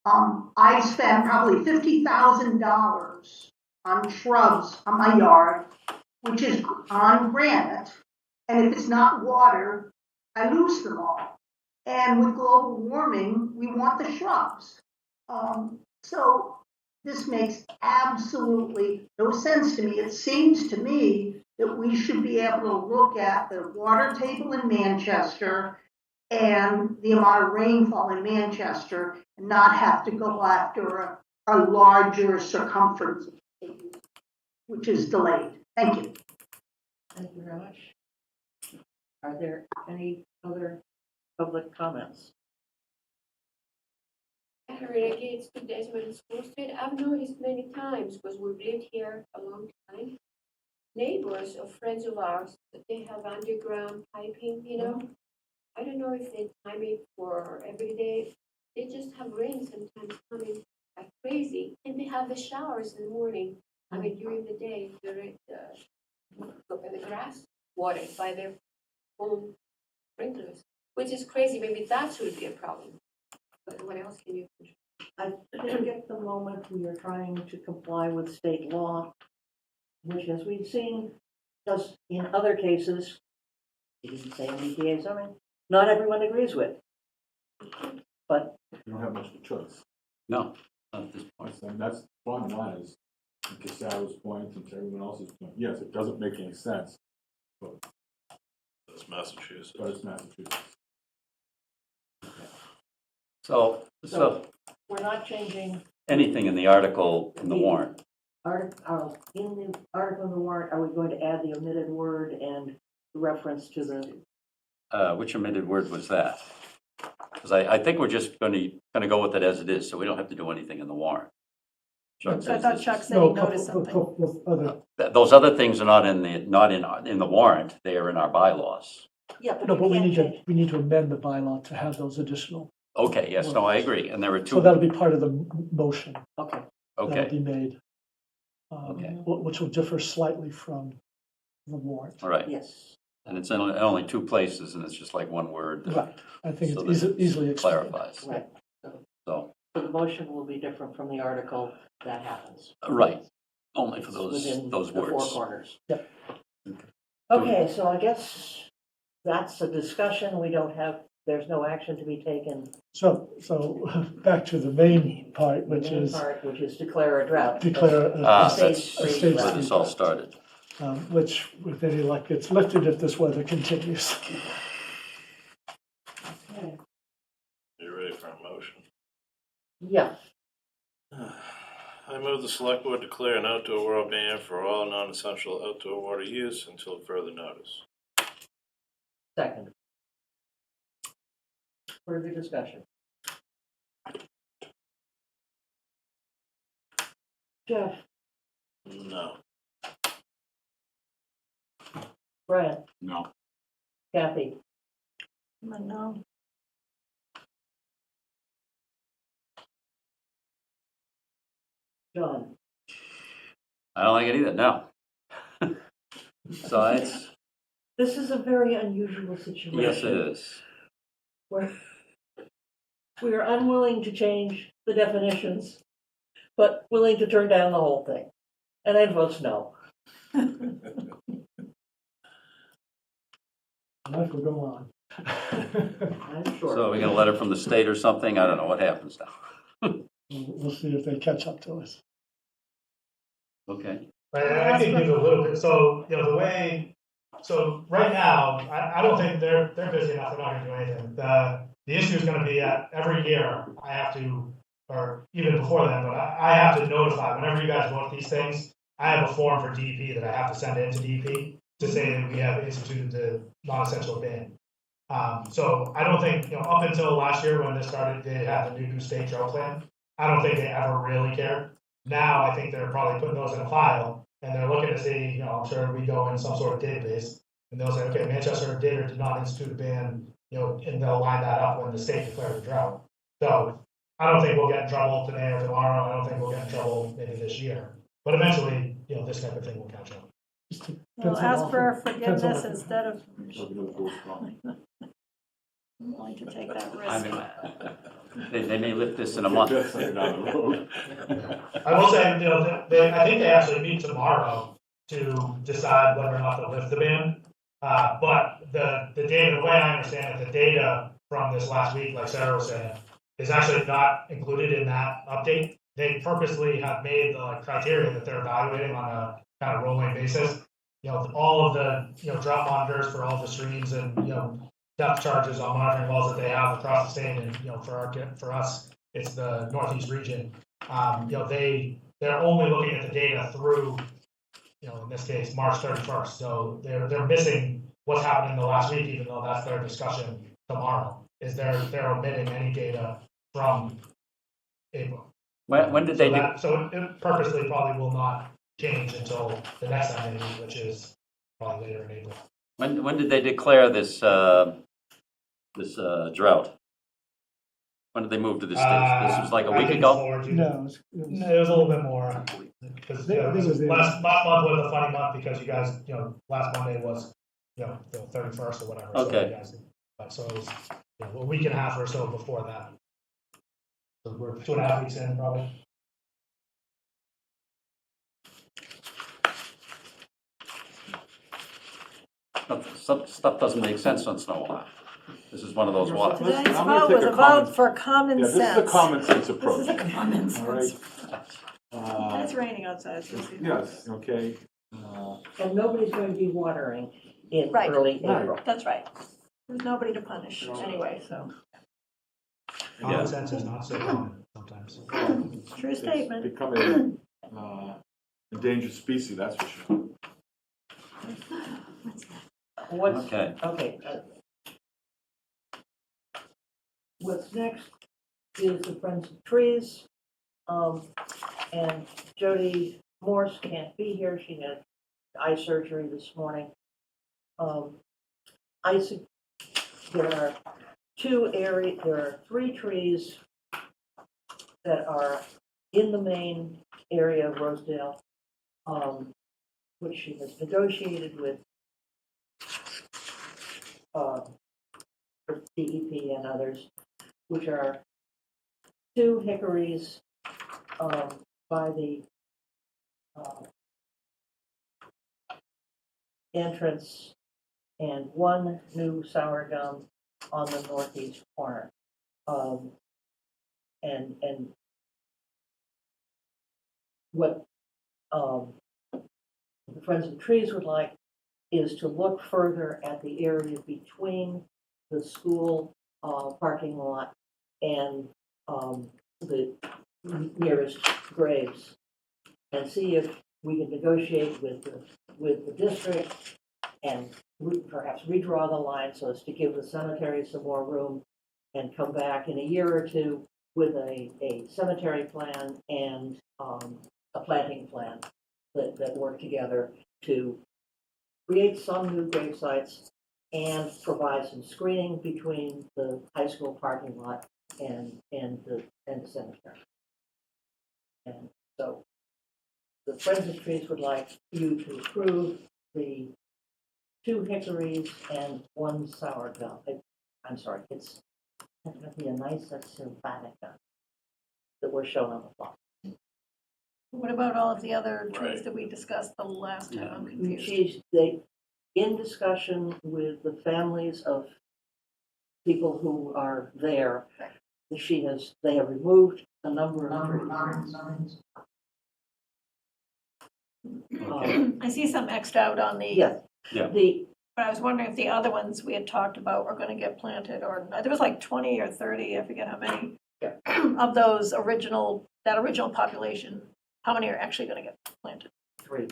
I spent probably $50,000 on shrubs on my yard, which is on granite. And if it's not water, I lose them all. And with global warming, we want the shrubs. So this makes absolutely no sense to me. It seems to me that we should be able to look at the water table in Manchester and the amount of rainfall in Manchester and not have to go after a larger circumference, which is delayed. Thank you. Thank you very much. Are there any other public comments? Henrietta Gates, 2 Desmond School Street. I've noticed many times, because we've lived here a long time, neighbors or friends of ours, that they have underground piping, I don't know if they time it for every day. They just have rain sometimes coming like crazy, and they have the showers in the morning. I mean, during the day, the grass watered by their own sprinklers, which is crazy. Maybe that should be a problem. But what else can you control? I think at the moment we are trying to comply with state law, which, as we've seen, does in other cases, it didn't say in EPA zoning, not everyone agrees with. But You don't have much of a choice. No, not at this point. And that's the bottom line is, to Casaro's point and to everyone else's point, yes, it doesn't make any sense, That's Massachusetts. but it's Massachusetts. So we're not changing anything in the article in the warrant? in the article in the warrant, are we going to add the omitted word and reference to the, Which omitted word was that? Because I think we're just going to go with it as it is, so we don't have to do anything in the warrant. Chuck I says thought this- Chuck said No, he noticed something. couple of other, Those other things are not in the warrant, they are in our bylaws. yeah, but no, you but can't change. we need to amend the bylaw to have those additional. Okay, yes, no, I agree, and there are So two, that'll be part of the motion Okay, that'll okay, be made. Okay. Which will differ slightly from the warrant. all right. yes. And it's in only two places, and it's just like one word. Right, I think So it's that easily explained. clarifies. Right. So, So the motion will be different from the article that happens. right, only for Within those the four words. corners. Yep. Okay, so I guess that's a discussion. We don't have, there's no action to be taken. So back to the main part, which The main is part, which is declare a drought. declare Ah, a that's state where this all started. which with any luck gets lifted if this weather continues. Okay. You ready for a motion? Yeah, I move the select board declare an outdoor water ban for all non-essential outdoor water use until further notice. second. Further discussion. Jeff, No. Brad, No. Kathy, No. John. I don't like it either, no. So it's, This is a very unusual situation. yes, it is. Where we are unwilling to change the definitions, but willing to turn down the whole thing. And Ed votes no. Life will go on. I'm sure. So are we gonna let it from the state or something? I don't know what happens now. We'll see if they catch up to us. Okay, Right, and I can give a little bit, so, the way, so right now, I don't think they're busy enough, they're not gonna do anything. The issue is gonna be every year, I have to, or even before then, but I have to notify, whenever you guys vote these things, I have a form for DEP that I have to send in to DEP to say that we have instituted the non-essential ban. So I don't think, up until last year when this started, they had the new state drought plan. I don't think they ever really cared. Now, I think they're probably putting those in a file, and they're looking to see, I'm sure we go in some sort of database, and they'll say, okay, Manchester did not institute a ban, and they'll line that up when the state declares a drought. So, I don't think we'll get in trouble today or tomorrow, I don't think we'll get in trouble maybe this year, but eventually, this type of thing will catch up. We'll ask for forgiveness instead of No. willing to take that I risk. mean, they may lift this in a month. Down the road. I will say, I think they actually meet tomorrow to decide whether or not to lift the ban. But the data, the way I understand it, the data from this last week, like Sarah was saying, is actually not included in that update. They purposely have made the criteria that they're evaluating on a kind of rolling basis. All of the, drought monitors for all the streams and, depth charges on monitoring wells that they have across the state, and for us, it's the Northeast region. They're only looking at the data through, in this case, March 31st. So they're missing what's happened in the last week, even though that's their discussion tomorrow. Is they're omitting any data from April. When did they do? So it purposely probably will not change until the next time they meet, which is probably later in April. When did they declare this drought? When did they move to this stage? This was like a I week can ago? forward you- No, No, it was a little bit more. because, I think it was the- last month was a funny month because you guys, last Monday was, the 31st or whatever. So Okay. you guys, so it was, a week and a half or so before that. So we're 2.5 weeks in probably. Some stuff doesn't make sense once in a while. This is one of those ones. Tonight's I'm gonna vote take was a a common- vote for common Yeah, sense. this is a common sense This approach. is a common All right. sense. And it's raining outside, so. Yes, okay. And nobody's going to be watering in Right. early Right. April. That's right. There's nobody to punish anyway, so. Common sense is not so common sometimes. True It's statement. becoming endangered species, that's for sure. What's, Okay. okay. What's next is the Friends of Trees. And Jody Morse can't be here. She had eye surgery this morning. There are there are 3 trees that are in the main area of Rosedale, which she has negotiated with DEP and others, which are 2 hickories by the entrance and 1 new sour gum on the northeast corner. And what the Friends of the Trees would like is to look further at the area between the school parking lot and the nearest graves, and see if we can negotiate with the district and perhaps redraw the line so as to give the cemetery some more room, and come back in a year or 2 with a cemetery plan and a planting plan that work together to create some new grave sites and provide some screening between the high school parking lot and the cemetery. And so the Friends of Trees would like you to approve the 2 hickories and 1 sour gum. I'm sorry, it's going to be a nice sylvatica that we're shown on the plot. What about all of the other trees Right. that we discussed the last time? I'm Mm, confused. In discussion with the families of people who are there, they have removed a number of trees. I see some Xed out on the. Yes. Yeah. But I was wondering if the other ones we had talked about were gonna get planted, or there was like 20 or 30, I forget how many. Of those that original population, how many are actually gonna get planted? 3,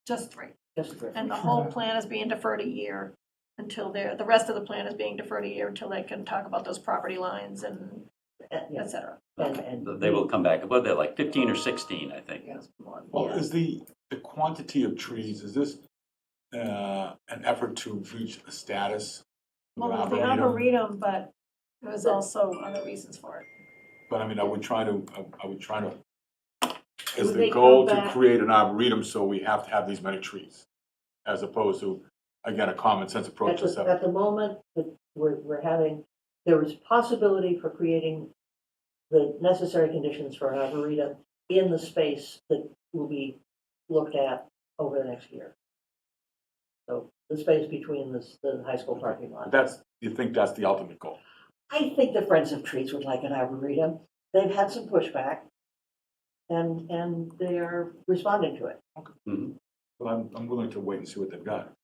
Just 3. just 3. And the whole plan is being deferred a year until the rest of the plan is being deferred a year until they can talk about those property lines and et Yes. cetera. And They will come back, but they're like 15 or 16, I think. Well, is the quantity of trees, is this an effort to reach a status? with Well, an the arboretum? arboretum, but there was also other reasons for it. But I mean, are we trying to, is Would the they goal come to back- create an arboretum so we have to have these many trees? As opposed to, again, a common sense approach to At the moment, there is possibility for creating the necessary conditions for an arboretum in the space that will be looked at over the next year. So the space between the high school parking lot. you think that's the ultimate goal? I think the Friends of Trees would like an arboretum. They've had some pushback, and they're responding to it. Mhm. Well, I'm willing to wait and see what they've got.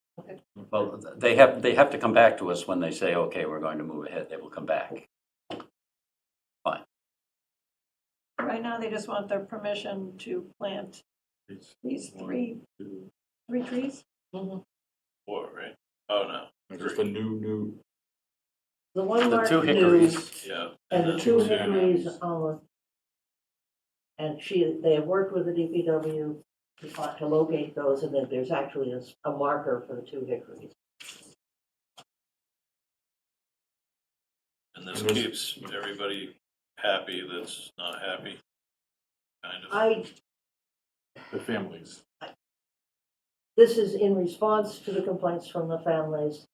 Well, they have to come back to us when they say, okay, we're going to move ahead. They will come back. Fine. Right now, they just want their permission to plant these three trees. 4, right? Oh, no. Just a new, The one The marked 2 new, hickories. Yeah. and the 2 then hickories and they have worked with the DPW to locate those, and then there's actually a marker for the 2 hickories. And this keeps everybody happy that's not happy, kind of. the families. This is in response to the complaints from the families.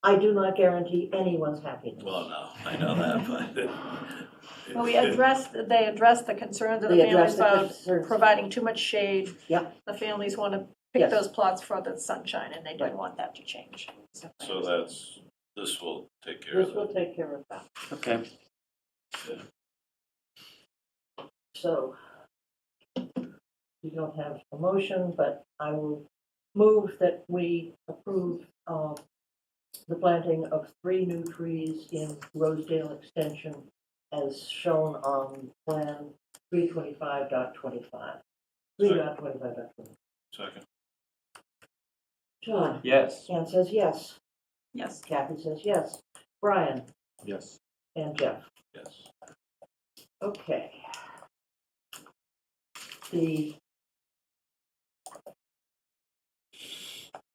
I do not guarantee anyone's happiness. Well, no, I know that, but. Well, they addressed the concerns of the They families addressed the about concerns. providing too much shade. Yeah. The families want to pick Yes. those plots for the sunshine, and they didn't want that to change. So this will take care This of will that. take care of that. Okay. So we don't have a motion, but I will move that we approve the planting of 3 new trees in Rosedale Extension as shown on Plan 325.25. 3.25.25. Second. John? Yes. Ann says yes. Yes. Kathy says yes. Brian? Yes. And Jeff? Yes. Okay. The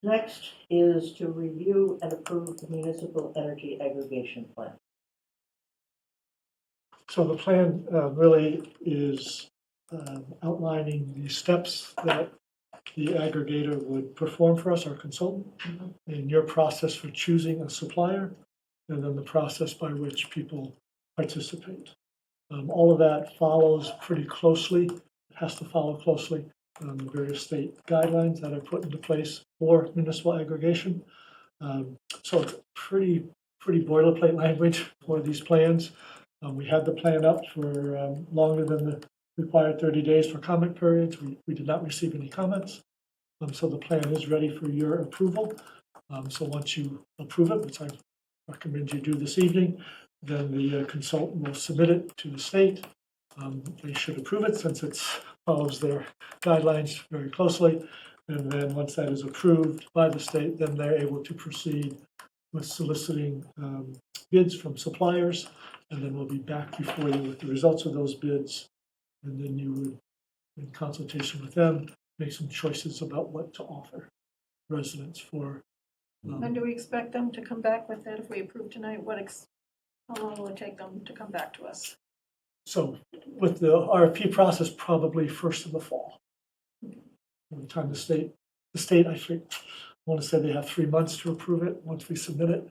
next is to review and approve the municipal energy aggregation plan. So the plan really is outlining the steps that the aggregator would perform for us, our consultant, and your process for choosing a supplier, and then the process by which people participate. All of that follows pretty closely, it has to follow closely the various state guidelines that are put into place for municipal aggregation. So it's pretty boilerplate language for these plans. We had the plan up for longer than the required 30 days for comment periods. We did not receive any comments. So the plan is ready for your approval. So once you approve it, which I recommend you do this evening, then the consultant will submit it to the state. They should approve it since it follows their guidelines very closely. And then once that is approved by the state, then they're able to proceed with soliciting bids from suppliers. And then we'll be back before you with the results of those bids. And then you would, in consultation with them, make some choices about what to offer residents for. When do we expect them to come back with that if we approve tonight? How long will it take them to come back to us? So with the RFP process, probably first of the fall. By the time the state, I think, I want to say they have 3 months to approve it once we submit it.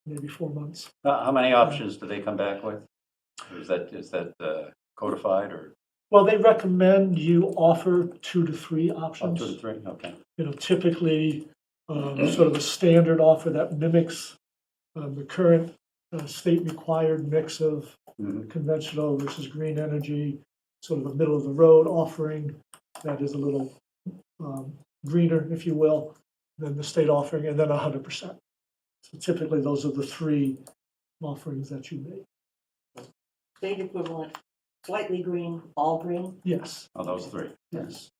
Maybe 4 months. How many options do they come back with? Or is that codified or? Well, they recommend you offer 2 to 3 Oh, options. 2 to 3, okay. Typically, sort of a standard offer that mimics the current state required mix of conventional versus green energy, sort of a middle of the road offering that is a little greener, if you will, than the state offering, and then 100%. So typically, those are the 3 offerings that you make. State equivalent, slightly green, all green? Yes. Oh, those 3. Yes.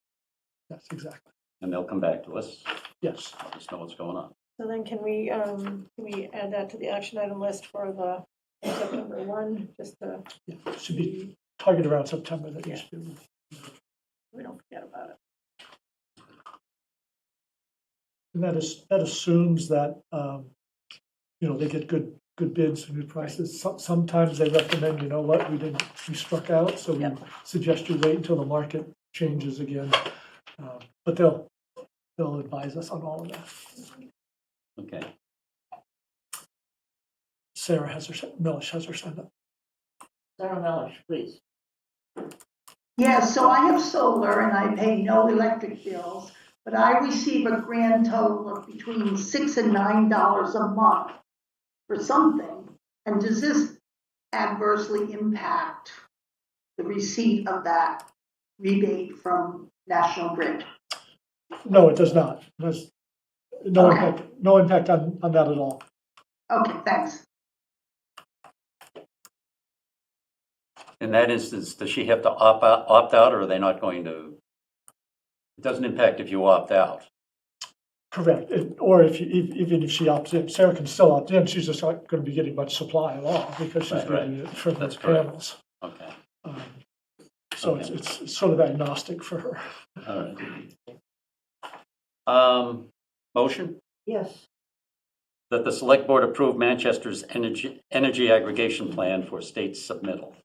Yes, exactly. And they'll come back to us. Yes. Let us know what's going on. So then can we add that to the action item list for the September 1, just to, Yeah, it should be targeted around September that you should do. we don't forget about it. And that assumes that, they get good bids and good prices. Sometimes they recommend, you know what, we struck out, so we suggest you wait until the market changes again. But they'll advise us on all of that. Okay. Sarah Mellish has her signed up. Sarah Mellish, please. Yeah, so I have solar and I pay no electric bills, but I receive a grand total of between $6 and $9 a month for something. And does this adversely impact the receipt of that rebate from National Grid? No, it does not. There's no impact on that at all. Okay, thanks. In that instance, does she have to opt out, or are they not going to? It doesn't impact if you opt out. Correct. Or even if she opts in, Sarah can still opt in. She's just not going to be getting much supply at all because she's getting it from those panels. Okay. So it's sort of agnostic for her. All right. Motion Yes. that the select board approve Manchester's energy aggregation plan for state submittal.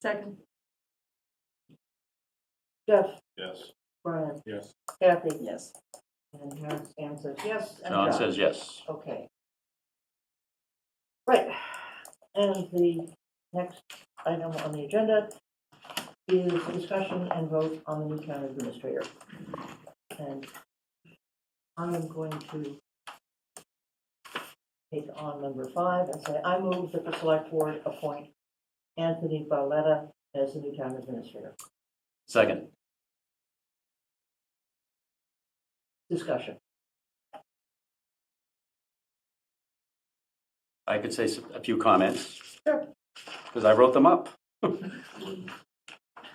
Second. Jeff, Yes. Brian, Yes. Kathy, Yes. and Ann says yes. And John says yes. Okay. Right, and the next item on the agenda is discussion and vote on the new town administrator. And I am going to take on number 5 and say, I move that the select board appoint Anthony Barletta as the new town administrator. Second. Discussion. I could say a few comments. Sure. Because I wrote them up. All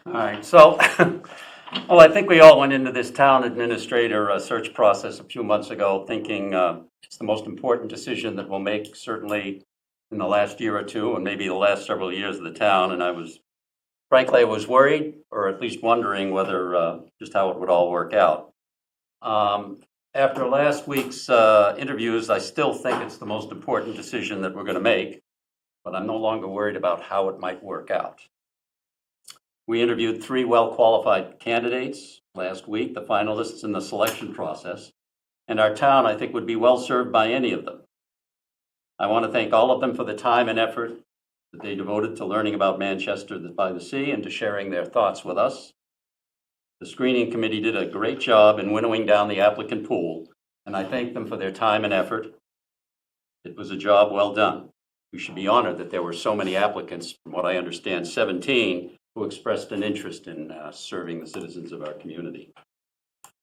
right, so, well, I think we all went into this town administrator search process a few months ago thinking it's the most important decision that we'll make, certainly in the last year or two, and maybe the last several years of the town. And frankly, I was worried, or at least wondering whether, just how it would all work out. After last week's interviews, I still think it's the most important decision that we're going to make, but I'm no longer worried about how it might work out. We interviewed 3 well-qualified candidates last week, the finalists in the selection process, and our town, I think, would be well served by any of them. I want to thank all of them for the time and effort that they devoted to learning about Manchester by the Sea and to sharing their thoughts with us. The screening committee did a great job in winnowing down the applicant pool, and I thank them for their time and effort. It was a job well done. We should be honored that there were so many applicants, from what I understand, 17, who expressed an interest in serving the citizens of our community.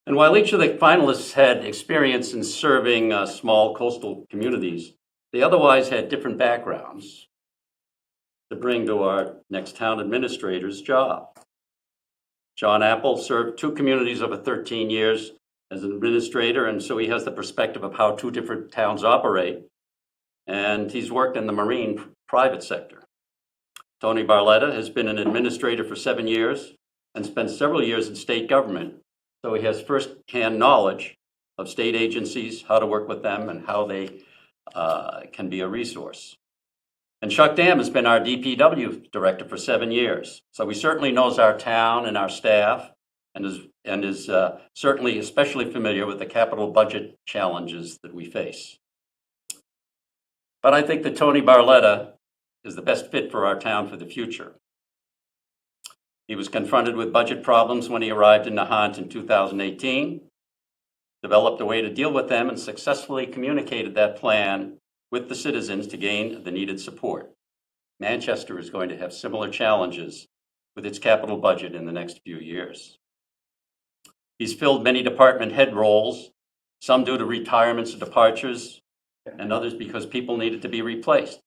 And while each of the finalists had experience in serving small coastal communities, they otherwise had different backgrounds to bring to our next town administrator's job. John Apple served 2 communities over 13 years as an administrator, and so he has the perspective of how 2 different towns operate. And he's worked in the marine private sector. Tony Barletta has been an administrator for 7 years and spent several years in state government, so he has first-hand knowledge of state agencies, how to work with them, and how they can be a resource. And Chuck Dam has been our DPW director for 7 years, so he certainly knows our town and our staff, and is certainly especially familiar with the capital budget challenges that we face. But I think that Tony Barletta is the best fit for our town for the future. He was confronted with budget problems when he arrived in Nahant in 2018, developed a way to deal with them, and successfully communicated that plan with the citizens to gain the needed support. Manchester is going to have similar challenges with its capital budget in the next few years. He's filled many department head roles, some due to retirements and departures, and others because people needed to be replaced.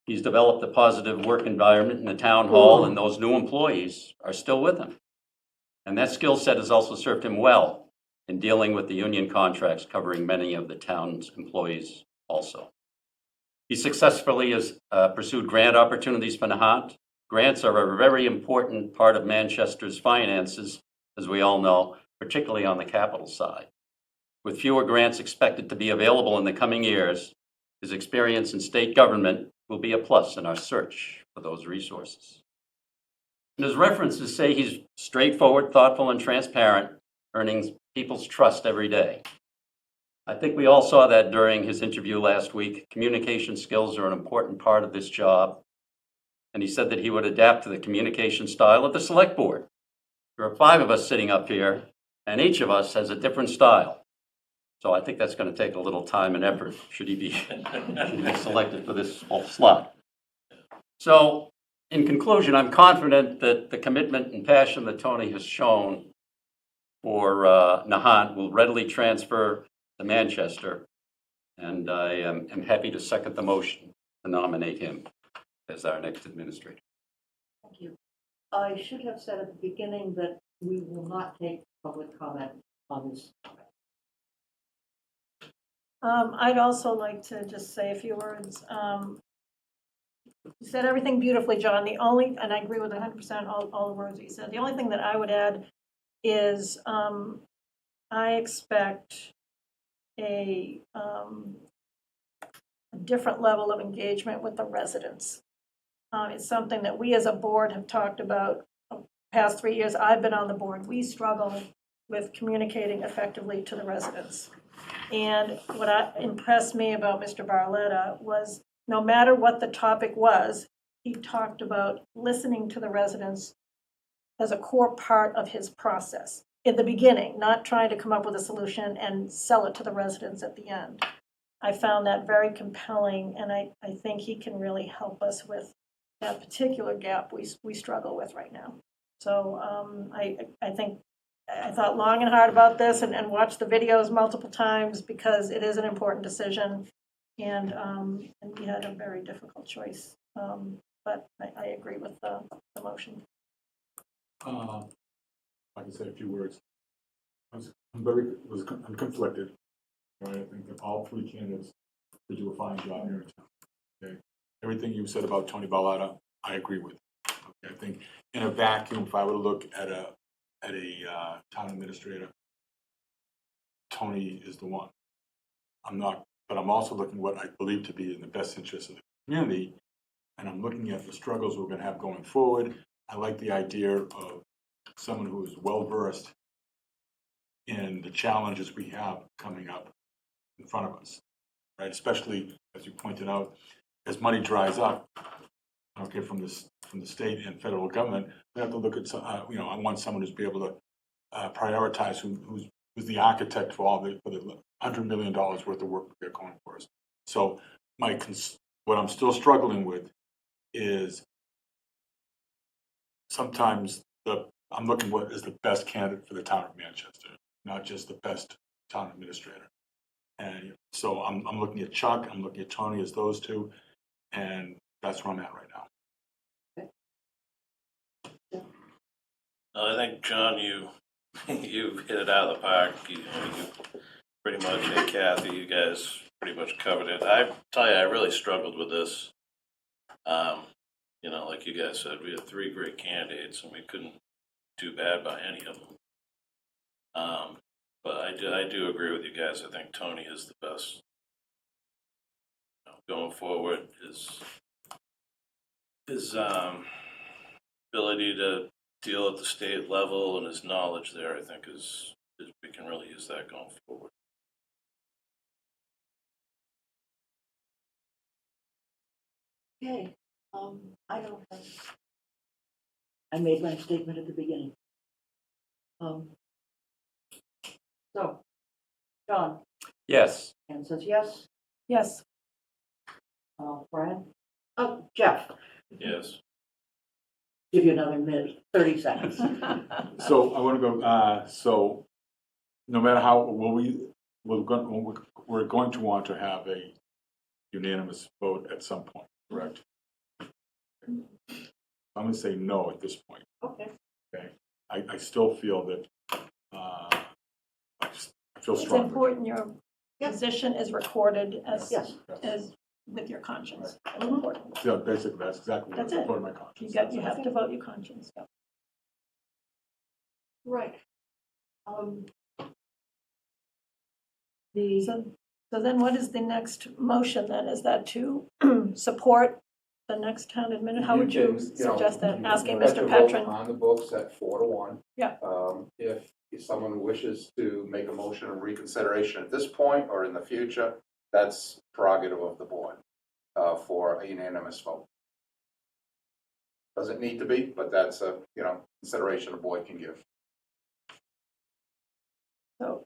He's developed a positive work environment in the town hall, and those new employees are still with him. And that skill set has also served him well in dealing with the union contracts covering many of the town's employees also. He successfully has pursued grant opportunities for Nahant. Grants are a very important part of Manchester's finances, as we all know, particularly on the capital side. With fewer grants expected to be available in the coming years, his experience in state government will be a plus in our search for those resources. And his references say he's straightforward, thoughtful, and transparent, earning people's trust every day. I think we all saw that during his interview last week. Communication skills are an important part of this job. And he said that he would adapt to the communication style of the select board. There are 5 of us sitting up here, and each of us has a different style. So I think that's going to take a little time and effort should he be selected for this slot. So in conclusion, I'm confident that the commitment and passion that Tony has shown for Nahant will readily transfer to Manchester, and I am happy to second the motion to nominate him as our next administrator. Thank you. I should have said at the beginning that we will not take public comment on this topic. I'd also like to just say a few words. You said everything beautifully, John. And I agree with 100% all the words that you said. The only thing that I would add is I expect a different level of engagement with the residents. It's something that we as a board have talked about past 3 years I've been on the board, we struggle with communicating effectively to the residents. And what impressed me about Mr. Barletta was no matter what the topic was, he talked about listening to the residents as a core part of his process in the beginning, not trying to come up with a solution and sell it to the residents at the end. I found that very compelling, and I think he can really help us with that particular gap we struggle with right now. So I thought long and hard about this and watched the videos multiple times because it is an important decision, and we had a very difficult choice. But I agree with the motion. I can say a few words. I'm conflicted. Right? I think that all three candidates did do a fine job here in town. Okay? Everything you said about Tony Barletta, I agree with. Okay? I think in a vacuum, if I were to look at a town administrator, Tony is the one. But I'm also looking at what I believe to be in the best interest of the community, and I'm looking at the struggles we're going to have going forward. I like the idea of someone who is well-versed in the challenges we have coming up in front of us, right? Especially, as you pointed out, as money dries up, okay, from the state and federal government, we have to look at, I want someone who's be able to prioritize who's the architect for the $100 million worth of work they're going for us. So what I'm still struggling with is sometimes I'm looking what is the best candidate for the town of Manchester, not just the best town administrator. And so I'm looking at Chuck, I'm looking at Tony as those two, and that's where I'm at right now. I think, John, you hit it out of the park. You pretty much, and Kathy, you guys pretty much covered it. I tell you, I really struggled with this. Like you guys said, we had three great candidates, and we couldn't do bad by any of them. But I do agree with you guys. I think Tony is the best. Going forward, his ability to deal at the state level and his knowledge there, I think, is we can really use that going forward. Okay, I don't have, I made my statement at the beginning. So, John, Yes. Ann says yes. Yes. Brad? Oh, Jeff, Yes. give you another minute, 30 seconds. So I want to go, so no matter how, we're going to want to have a unanimous vote at some point, correct? I'm going to say no at this point. Okay. Okay. I still feel that, I feel It's strongly. important your position is recorded as Yes. with your conscience. That's important. Yeah, basically, that's exactly what That's I it. put in my conscience. You have to vote your conscience. Yeah. Right. So then what is the next motion then? Is that to support the next town administrator? How would you suggest that? Asking Mr. Petron? On the books at 4-1. Yeah. If someone wishes to make a motion of reconsideration at this point or in the future, that's prerogative of the board for a unanimous vote. Doesn't need to be, but that's a consideration the board can give. So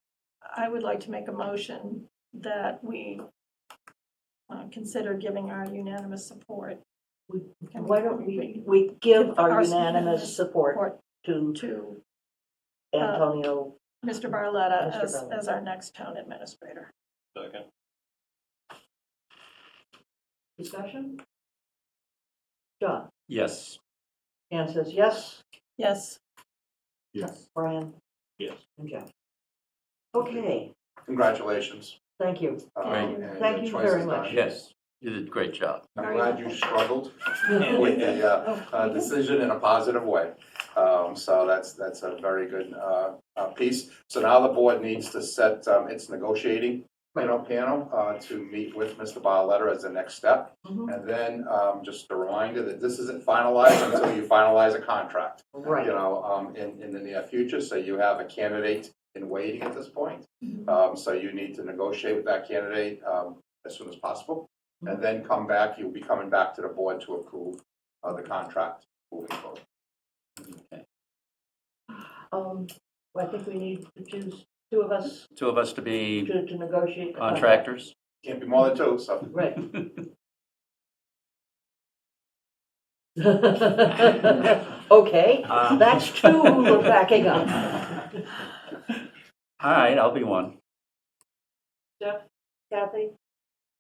I would like to make a motion that we consider giving our unanimous support. Why don't we give our unanimous support to Antonio. Mr. Barletta Mr. Barletta. as our next town administrator. Second. Discussion? John? Yes. Ann says yes. Yes. Yes. Brian? Yes. And Jeff? Okay, Congratulations. thank you. And Thank your you choice very is much. done. Yes. You did a great job. I'm glad you struggled with the decision in a positive way. So that's a very good piece. So now the board needs to set its negotiating panel, to meet with Mr. Barletta as the next step. Mhm. And then, just a reminder that this isn't finalized until you finalize a contract. Right. In the near future, so you have a candidate in waiting at this point. So you need to negotiate with that candidate, as soon as possible. And then come back, you'll be coming back to the board to approve, the contract moving forward. I think we need to choose two of us Two of us to be to negotiate. the contractors? Can't be more than two, so. Right. Okay, that's two who we're backing up. All right, I'll be one. Jeff, Kathy?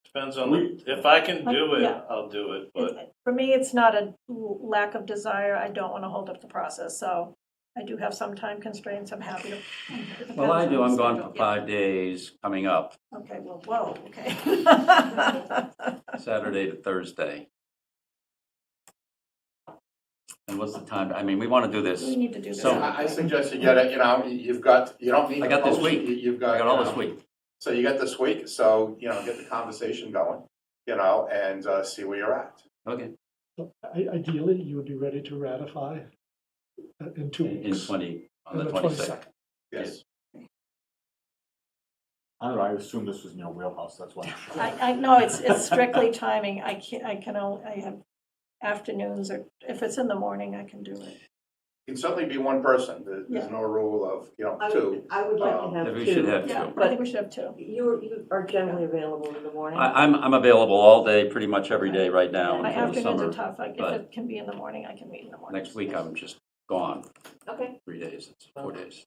Depends on, if I can do it, Yeah. I'll do it, but For me, it's not a lack of desire. I don't want to hold up the process, so I do have some time constraints. I'm happy to. it depends Well, I on do. the I'm gone schedule. for 5 days coming up, Yeah. Okay, well, whoa, okay. Saturday to Thursday. And what's the time? I mean, we want to do this. We need to do this. So- I suggest you get it, you don't need. I got to this post, week. You've I got. got all you this know, week. So you got this week, so, get the conversation going, and see where you're at. Okay. So ideally, you would be ready to ratify in 2 In weeks. 20, on On the the 22nd. Yes. I don't know, I assume this was in your wheelhouse, that's why I'm sure. I know, it's strictly timing. I have afternoons, or if it's in the morning, I can do it. It can certainly be one person, there's Yeah. no rule of, two. I would like to have Maybe we two. should have Yeah, two. I think we should have two. You are generally available in the morning? I'm available all day, pretty much every day right now My until the afternoons summer. are tough. If but- it can be in the morning, I can meet in the morning. Next week, I'm just gone. Okay. 3 days, it's 4 days.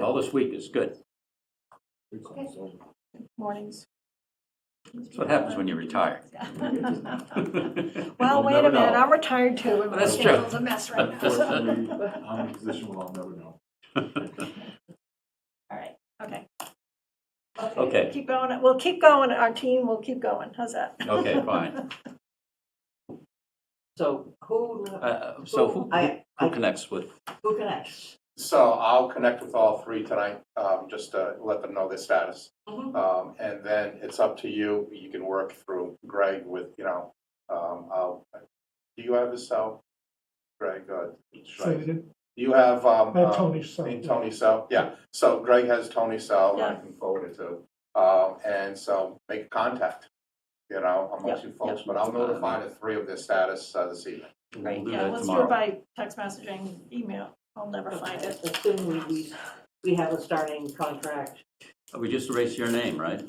All this week is good. Mornings. That's what happens when you retire. Well, We'll wait a never minute, know. I'm retired too, and my That's true. schedule's a mess right now. Unfortunately, I'm in a position where I'll never know. All right, okay. Okay. Keep going, we'll keep going, our team will keep going, how's that? Okay, fine. So who? So who I connects with? who connects? So I'll connect with all three tonight, just to let them know their status. Mhm. And then it's up to you, you can work through Greg with, do you have his cell? Greg, should So I- you did- do you have, I have Tony's cell. Tony's cell? Yeah, so Greg has Tony's cell, and I Yeah. can forward it to, and so make contact, amongst you folks, but I'll notify the three of their status, this evening. Right, We'll do yeah, that let's do tomorrow. it by text messaging, email, I'll never find it. Assume we have a starting contract. We just erased your name, right?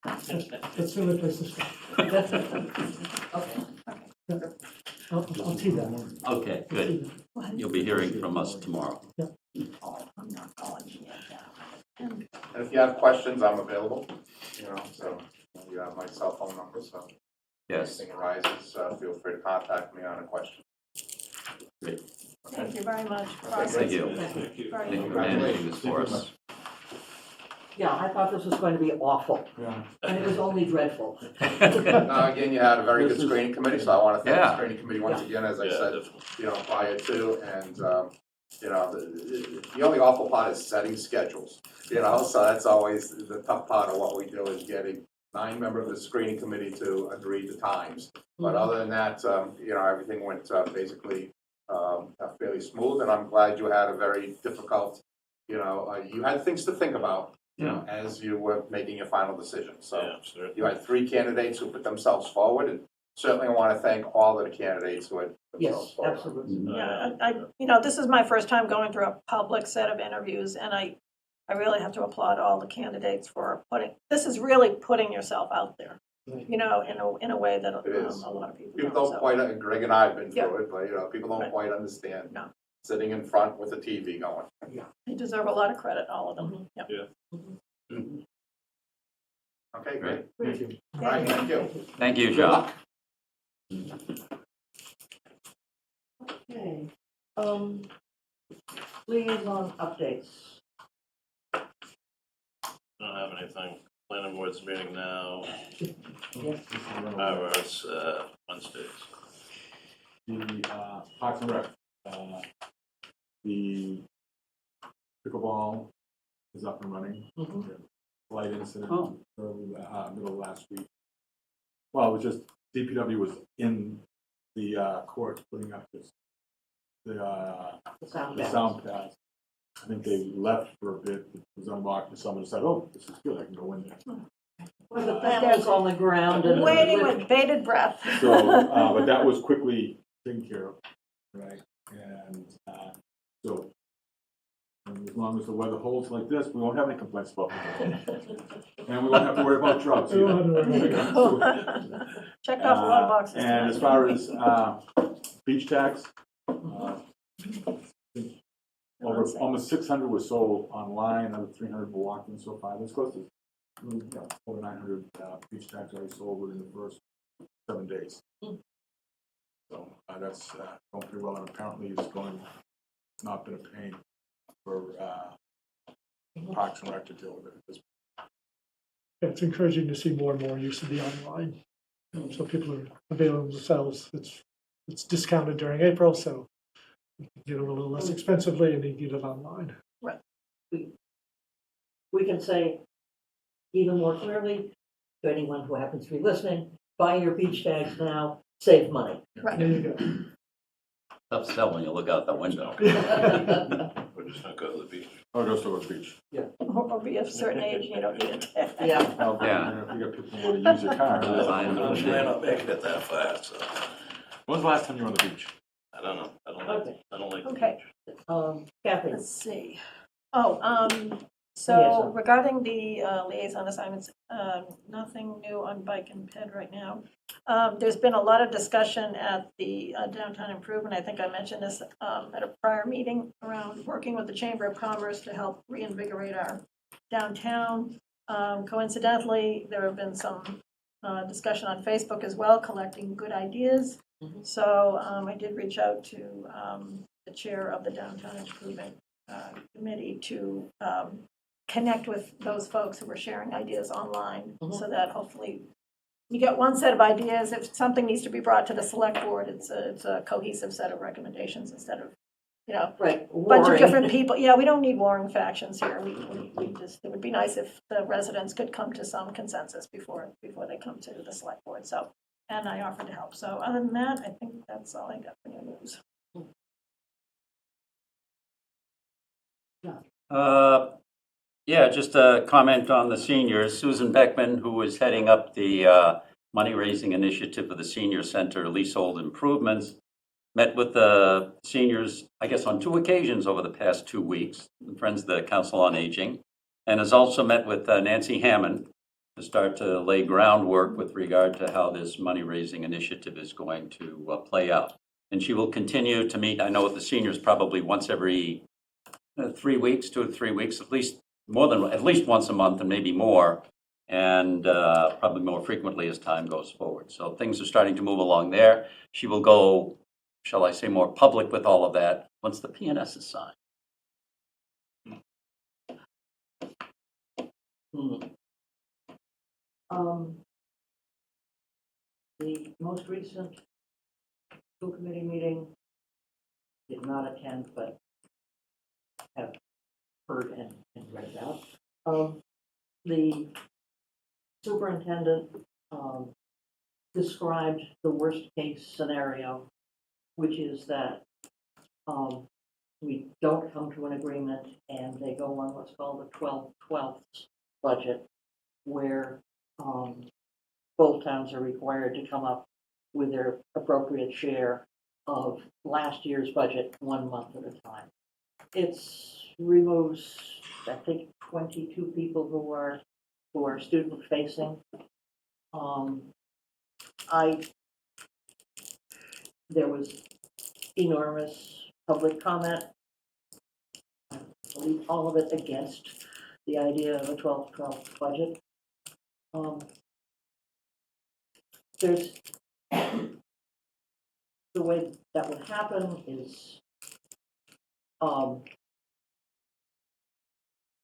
That's the only place to start. Okay. I'll tee that one. Okay, good. You'll be hearing from us tomorrow. Oh, I'm not calling you yet, yeah. And if you have questions, I'm available, so you have my cell phone number, so. If Yes. anything arises, feel free to contact me on a question. Great. Thank you very much. Thank you. Thank you. Thank you for managing this for us. Yeah, I thought this was going to be awful, Yeah. and it was only dreadful. Again, you had a very good screening committee, so I want to thank the Yeah. screening committee once again, as I yeah, said, definitely. prior to, and, the only awful part is setting schedules, so that's always the tough part of what we do is getting 9 members of the screening committee to agree to times. But other than that, everything went basically fairly smooth, and I'm glad you had a very difficult, you had things to think about, as you were making your final decision. So Yeah, sure. you had 3 candidates who put themselves forward, and certainly want to thank all of the candidates who had put themselves Yes, forward. absolutely. Yeah, this is my first time going through a public set of interviews, and I really have to applaud all the candidates for this is really putting yourself out there, in a way that It is. a lot of people People don't. don't quite, Greg and I have been Yeah. through it, but, people don't Right. quite understand. No. Sitting in front with the TV going. They deserve a lot of credit, all of them. Yeah. Okay, great. Thank you. All right, thank you. Thank you, Good John. luck. Okay. Liaison updates. Don't have anything. Planning board's meeting now, Yes. hours, Wednesdays. The Parks and Rec, the pickleball is up and running. Mhm. light incident Oh. early, middle of last week. Well, it was just DPW was in the court putting up The sound the pads. sound pads. I think they left for a bit, it was unlocked, and someone said, oh, this is good, I can go in there. Well, the pads on the ground and. Waiting with bated breath. So, but that was quickly taken care of, right? And so, and as long as the weather holds like this, we won't have any complaints about it. And we won't have to worry about drugs We won't have to worry either. Check off a lot of boxes. And as far as beach tags, over almost 600 were sold online, another 300 were walked in so far. This close to over 900 beach tags already sold within the first 7 days. So that's going pretty well, and apparently it's not been a pain for Parks and Rec to deal with it at this point. It's encouraging to see more and more use of the online. So people are availing themselves. It's discounted during April, so you can get it a little less expensively and you can get it online. Right. We can say even more clearly to anyone who happens to be listening, buy your beach tags now, save money. Right. There you go. Tough sell when you look out the window. We're just not go to the beach. Oh, just over the beach. Or be of a certain age, you don't need it. Yeah. Well, Yeah. If you got people who want to use your car. Design I'm not making it that far, so, When's the last time you were on the beach? I don't know. I Okay. don't like. Okay. Kathy, Let's see. Oh, so Liaison. regarding the liaison assignments, nothing new on bike and ped right now. There's been a lot of discussion at the downtown improvement. I think I mentioned this at a prior meeting around working with the Chamber of Commerce to help reinvigorate our downtown. Coincidentally, there have been some discussion on Facebook as well, collecting good ideas. So I did reach out to the chair of the downtown improvement committee to connect with those folks who were sharing ideas online, so that hopefully you get one set of ideas. If something needs to be brought to the select board, it's a cohesive set of recommendations instead of, right, bunch of warring. different people. Yeah, we don't need warring factions here. We just, it would be nice if the residents could come to some consensus before they come to the select board. So, and I offered to help. So other than that, I think that's all I got for new news. Yeah, just a comment on the seniors. Susan Beckman, who is heading up the money-raising initiative of the Senior Center leasehold improvements, met with the seniors, I guess, on 2 occasions over the past 2 weeks, friends of the Council on Aging, and has also met with Nancy Hammond to start to lay groundwork with regard to how this money-raising initiative is going to play out. And she will continue to meet, I know with the seniors, probably once every 3 weeks, 2 to 3 weeks, at least once a month and maybe more, and probably more frequently as time goes forward. So things are starting to move along there. She will go, shall I say, more public with all of that once the PNS is signed. The most recent school committee meeting, did not attend, but have heard and read about. The superintendent described the worst case scenario, which is that we don't come to an agreement and they go on what's called the 12/12 budget, where both towns are required to come up with their appropriate share of last year's budget 1 month at a time. It removes, I think, 22 people who are student facing. There was enormous public comment, I believe all of it against the idea of a 12/12 budget. There's the way that would happen is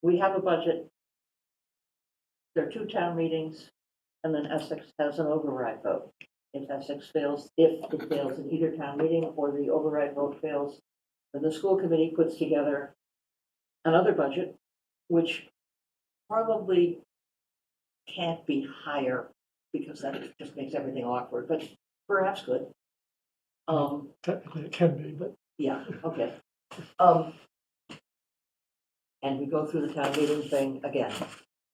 we have a budget. There are 2 town meetings, and then Essex has an override vote. If it fails in either town meeting or the override vote fails, then the school committee puts together another budget, which probably can't be higher because that just makes everything awkward, but perhaps good. Technically, it can be, but Yeah, okay. And we go through the town meeting thing again.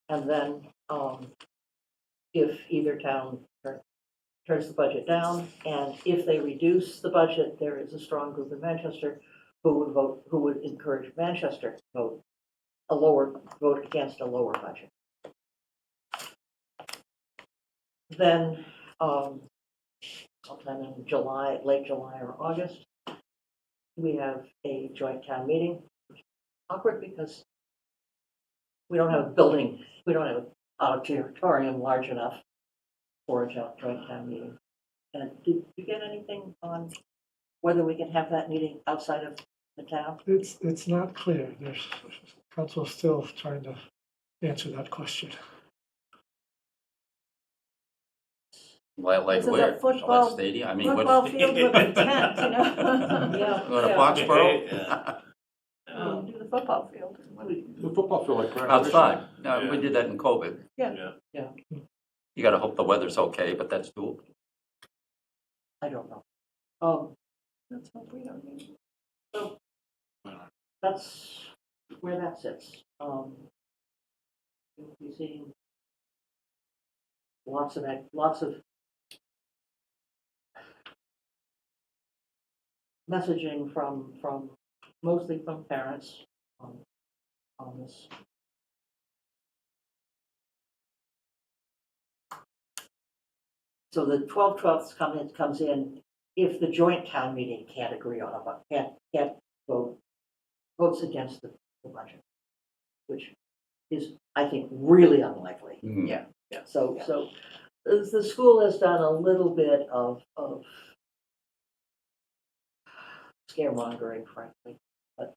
And then, if either town turns the budget down, and if they reduce the budget, there is a strong group in Manchester who would encourage Manchester to vote against a lower budget. Then, sometime in July, late July or August, we have a joint town meeting. Awkward because we don't have a building, we don't have an auditorium large enough for a joint town meeting. And did you get anything on whether we can have that meeting outside of the town? it's not clear. There's council's still trying to answer that question. Like This is a where? football- Gillette Stadium? I mean, what? Football field with a tent, you know? Yeah. Go to yeah. Foxborough? Do the football field. The football field like. Outside. No, we did that in COVID. Yeah. You gotta hope the weather's okay, but that's doable. I don't know. Let's hope we don't need. So that's where that sits. We've seen lots of messaging from mostly from parents on this. So the 12/12 comes in if the joint town meeting can't agree on can't votes against the budget, which is, I think, really unlikely. Yeah. So the school has done a little bit of scaremongering, frankly, but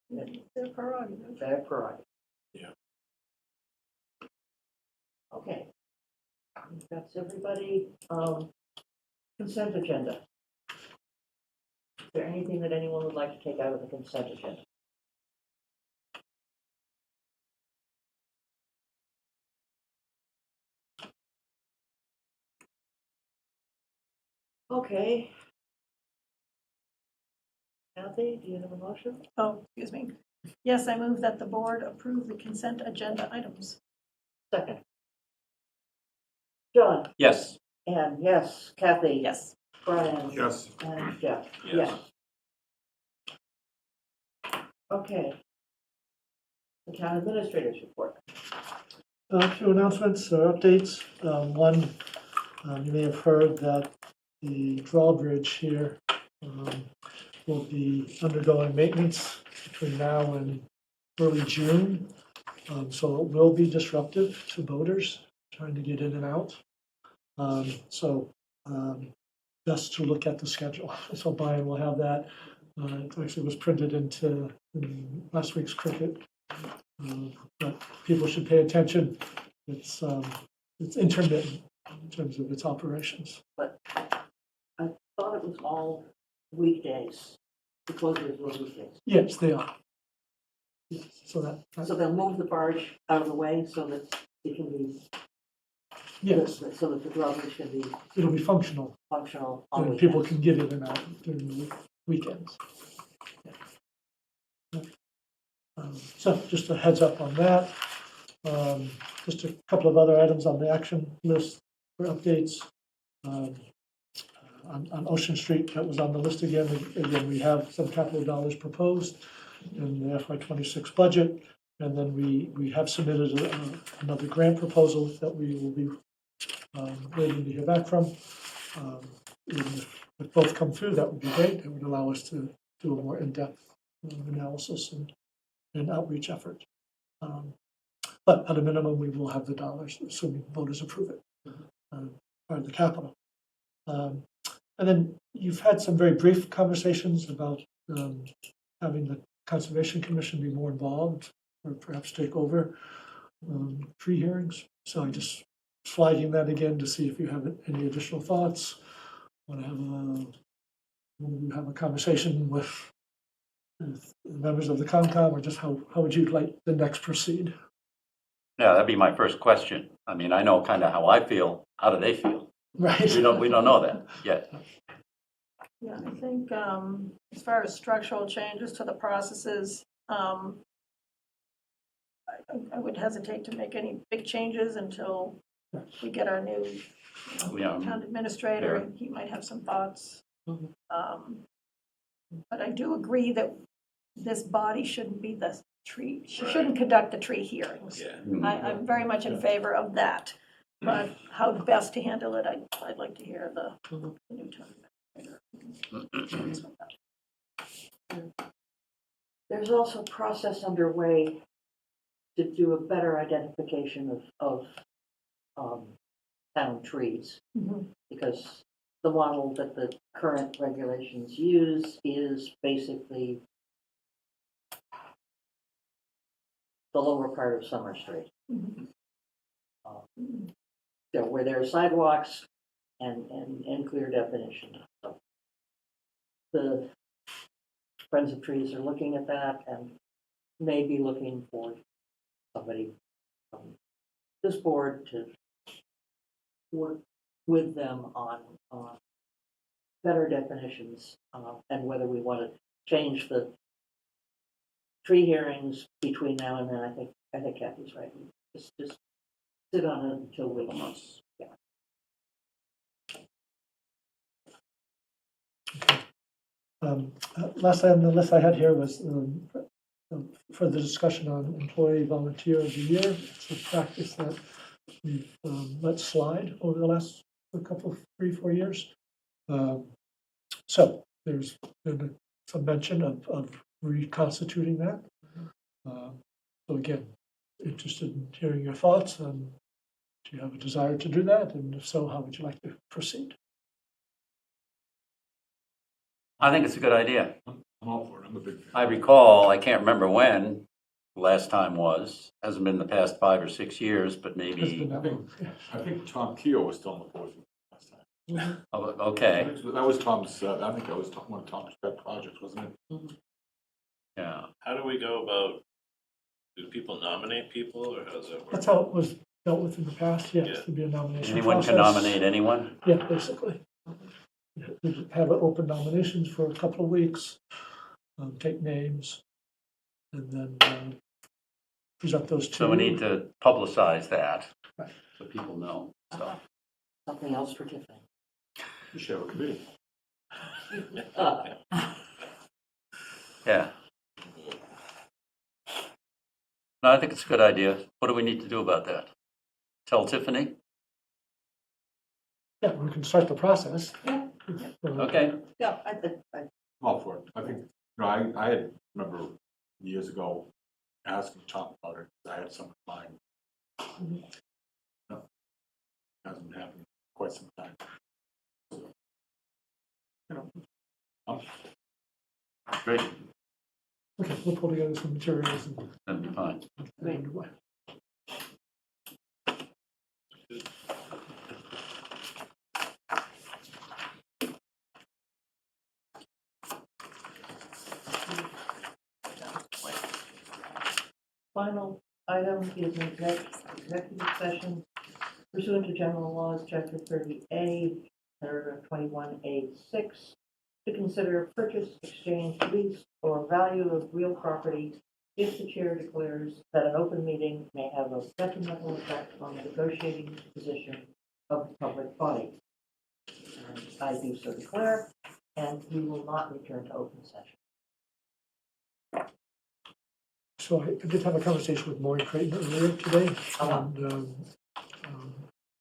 Their prerogative. their prerogative. Yeah. Okay. That's everybody. Consent agenda. Is there anything that anyone would like to take out of the consent agenda? Okay. Kathy, do you have a motion? Oh, excuse me. Yes, I move that the board approve the consent agenda items. Second. John? Yes. Anne, yes. Kathy? Yes. Brian? Yes. And Jeff? Yes. Okay. The town administrator's report. A few announcements or updates. One, you may have heard that the drawbridge here will be undergoing maintenance between now and early June. So it will be disruptive to boaters trying to get in and out. Best to look at the schedule. So Brian will have that. It actually was printed into last week's cricket. But people should pay attention. It's intermittent in terms of its operations. But I thought it was all weekdays. The closures were weekdays. Yes, they are. Yes, so So they'll move the barge out of the way so that it can be, yes, so that the drawbridge can be it'll be functional. functional on And people weekends. can get in and out during the weekends. So just a heads up on that. Just a couple of other items on the action list for updates. On Ocean Street, that was on the list again. Again, we have some capital dollars proposed in the FY26 budget. And then we have submitted another grant proposal that we will be waiting to hear back from. If both come through, that would be great. It would allow us to do a more in-depth analysis and outreach effort. But at a minimum, we will have the dollars, assuming voters approve it, part of the capital. And then you've had some very brief conversations about having the Conservation Commission be more involved or perhaps take over tree hearings. So I just flagging that again to see if you have any additional thoughts. Want to have a conversation with members of the Concom, or just how would you like the next proceed? Yeah, that'd be my first question. I mean, I know kind of how I feel. How do they feel? Right. We don't know that yet. Yeah, I think as far as structural changes to the processes, I would hesitate to make any big changes until we get our new Yeah. town administrator. Fair. He might have some thoughts. Mhm. But I do agree that this body shouldn't be the tree, she shouldn't conduct the tree hearings. Yeah. I'm very much in favor of that, but how best to handle it, I'd like to hear the new town administrator. There's also a process underway to do a better identification of town trees. Mhm. Because the model that the current regulations use is basically the lower part of Summer Street. Mhm. Where there are sidewalks and clear definition. So the Friends of Trees are looking at that and may be looking for somebody from this board to work with them on better definitions and whether we want to change the tree hearings between now and then. I think Kathy's right. Just sit on it until we. Yeah. Last item on the list I had here was for the discussion on employee volunteer of the year. It's a practice that we've let slide over the last couple, 3-4 years. So there's been some mention of reconstituting that. So again, interested in hearing your thoughts, and do you have a desire to do that? And if so, how would you like to proceed? I think it's a good idea. I'm all for it. I'm a big fan. I recall, I can't remember when the last time was. Hasn't been the past 5 or 6 years, but It's maybe, been that long. I think Tom Keogh was still on the board last time. oh, okay, That was Tom's, I think that was one of Tom's pet projects, wasn't it? yeah. How do we go about, do people nominate people, or how does that work? That's how it was dealt with in the past, yes, Yeah. to be a nomination Anyone can process. nominate anyone? Yeah, basically. We have open nominations for a couple of weeks, take names, and then present those to. So we need to publicize that, Right. so people know, so. Something else for Tiffany. You should have a committee. Yeah. No, I think it's a good idea. What do we need to do about that? Tell Tiffany? Yeah, we can start the process. Okay. Yeah, I I'm all for it. I think, I had, remember years ago asking Tom about it. I had some in mind. No, hasn't happened in quite some time. Great, Okay, we'll pull together some materials and that'd be fine. get that underway. Final item is an executive session pursuant to general laws, chapter 30A, paragraph 21A6, to consider purchase, exchange, lease, or value of real property if the chair declares that an open meeting may have a detrimental effect on the negotiating position of the public body. And I do so declare, and we will not return to open session. So I did have a conversation with Maureen Creighton earlier today, and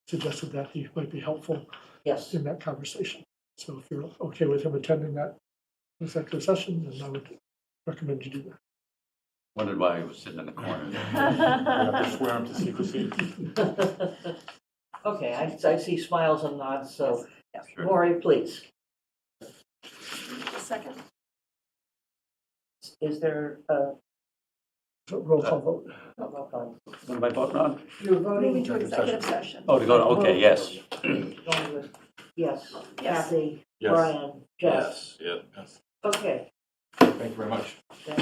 suggested that he might be helpful Yes. in that conversation. So if you're okay with him attending that executive session, then I would recommend you do that. Wondered why he was sitting in the corner. You have to swear him to secrecy. Okay, I see smiles and nods, so Sure. Maury, please. A second. Is there a So roll call vote. roll call? What am I voting on? You're voting Moving to executive session. Oh, to go, okay, yes. going with, yes, Yes. Kathy, Yes. Brian, Jeff. Yes, yeah. Yes. Okay. Thank you very much. Then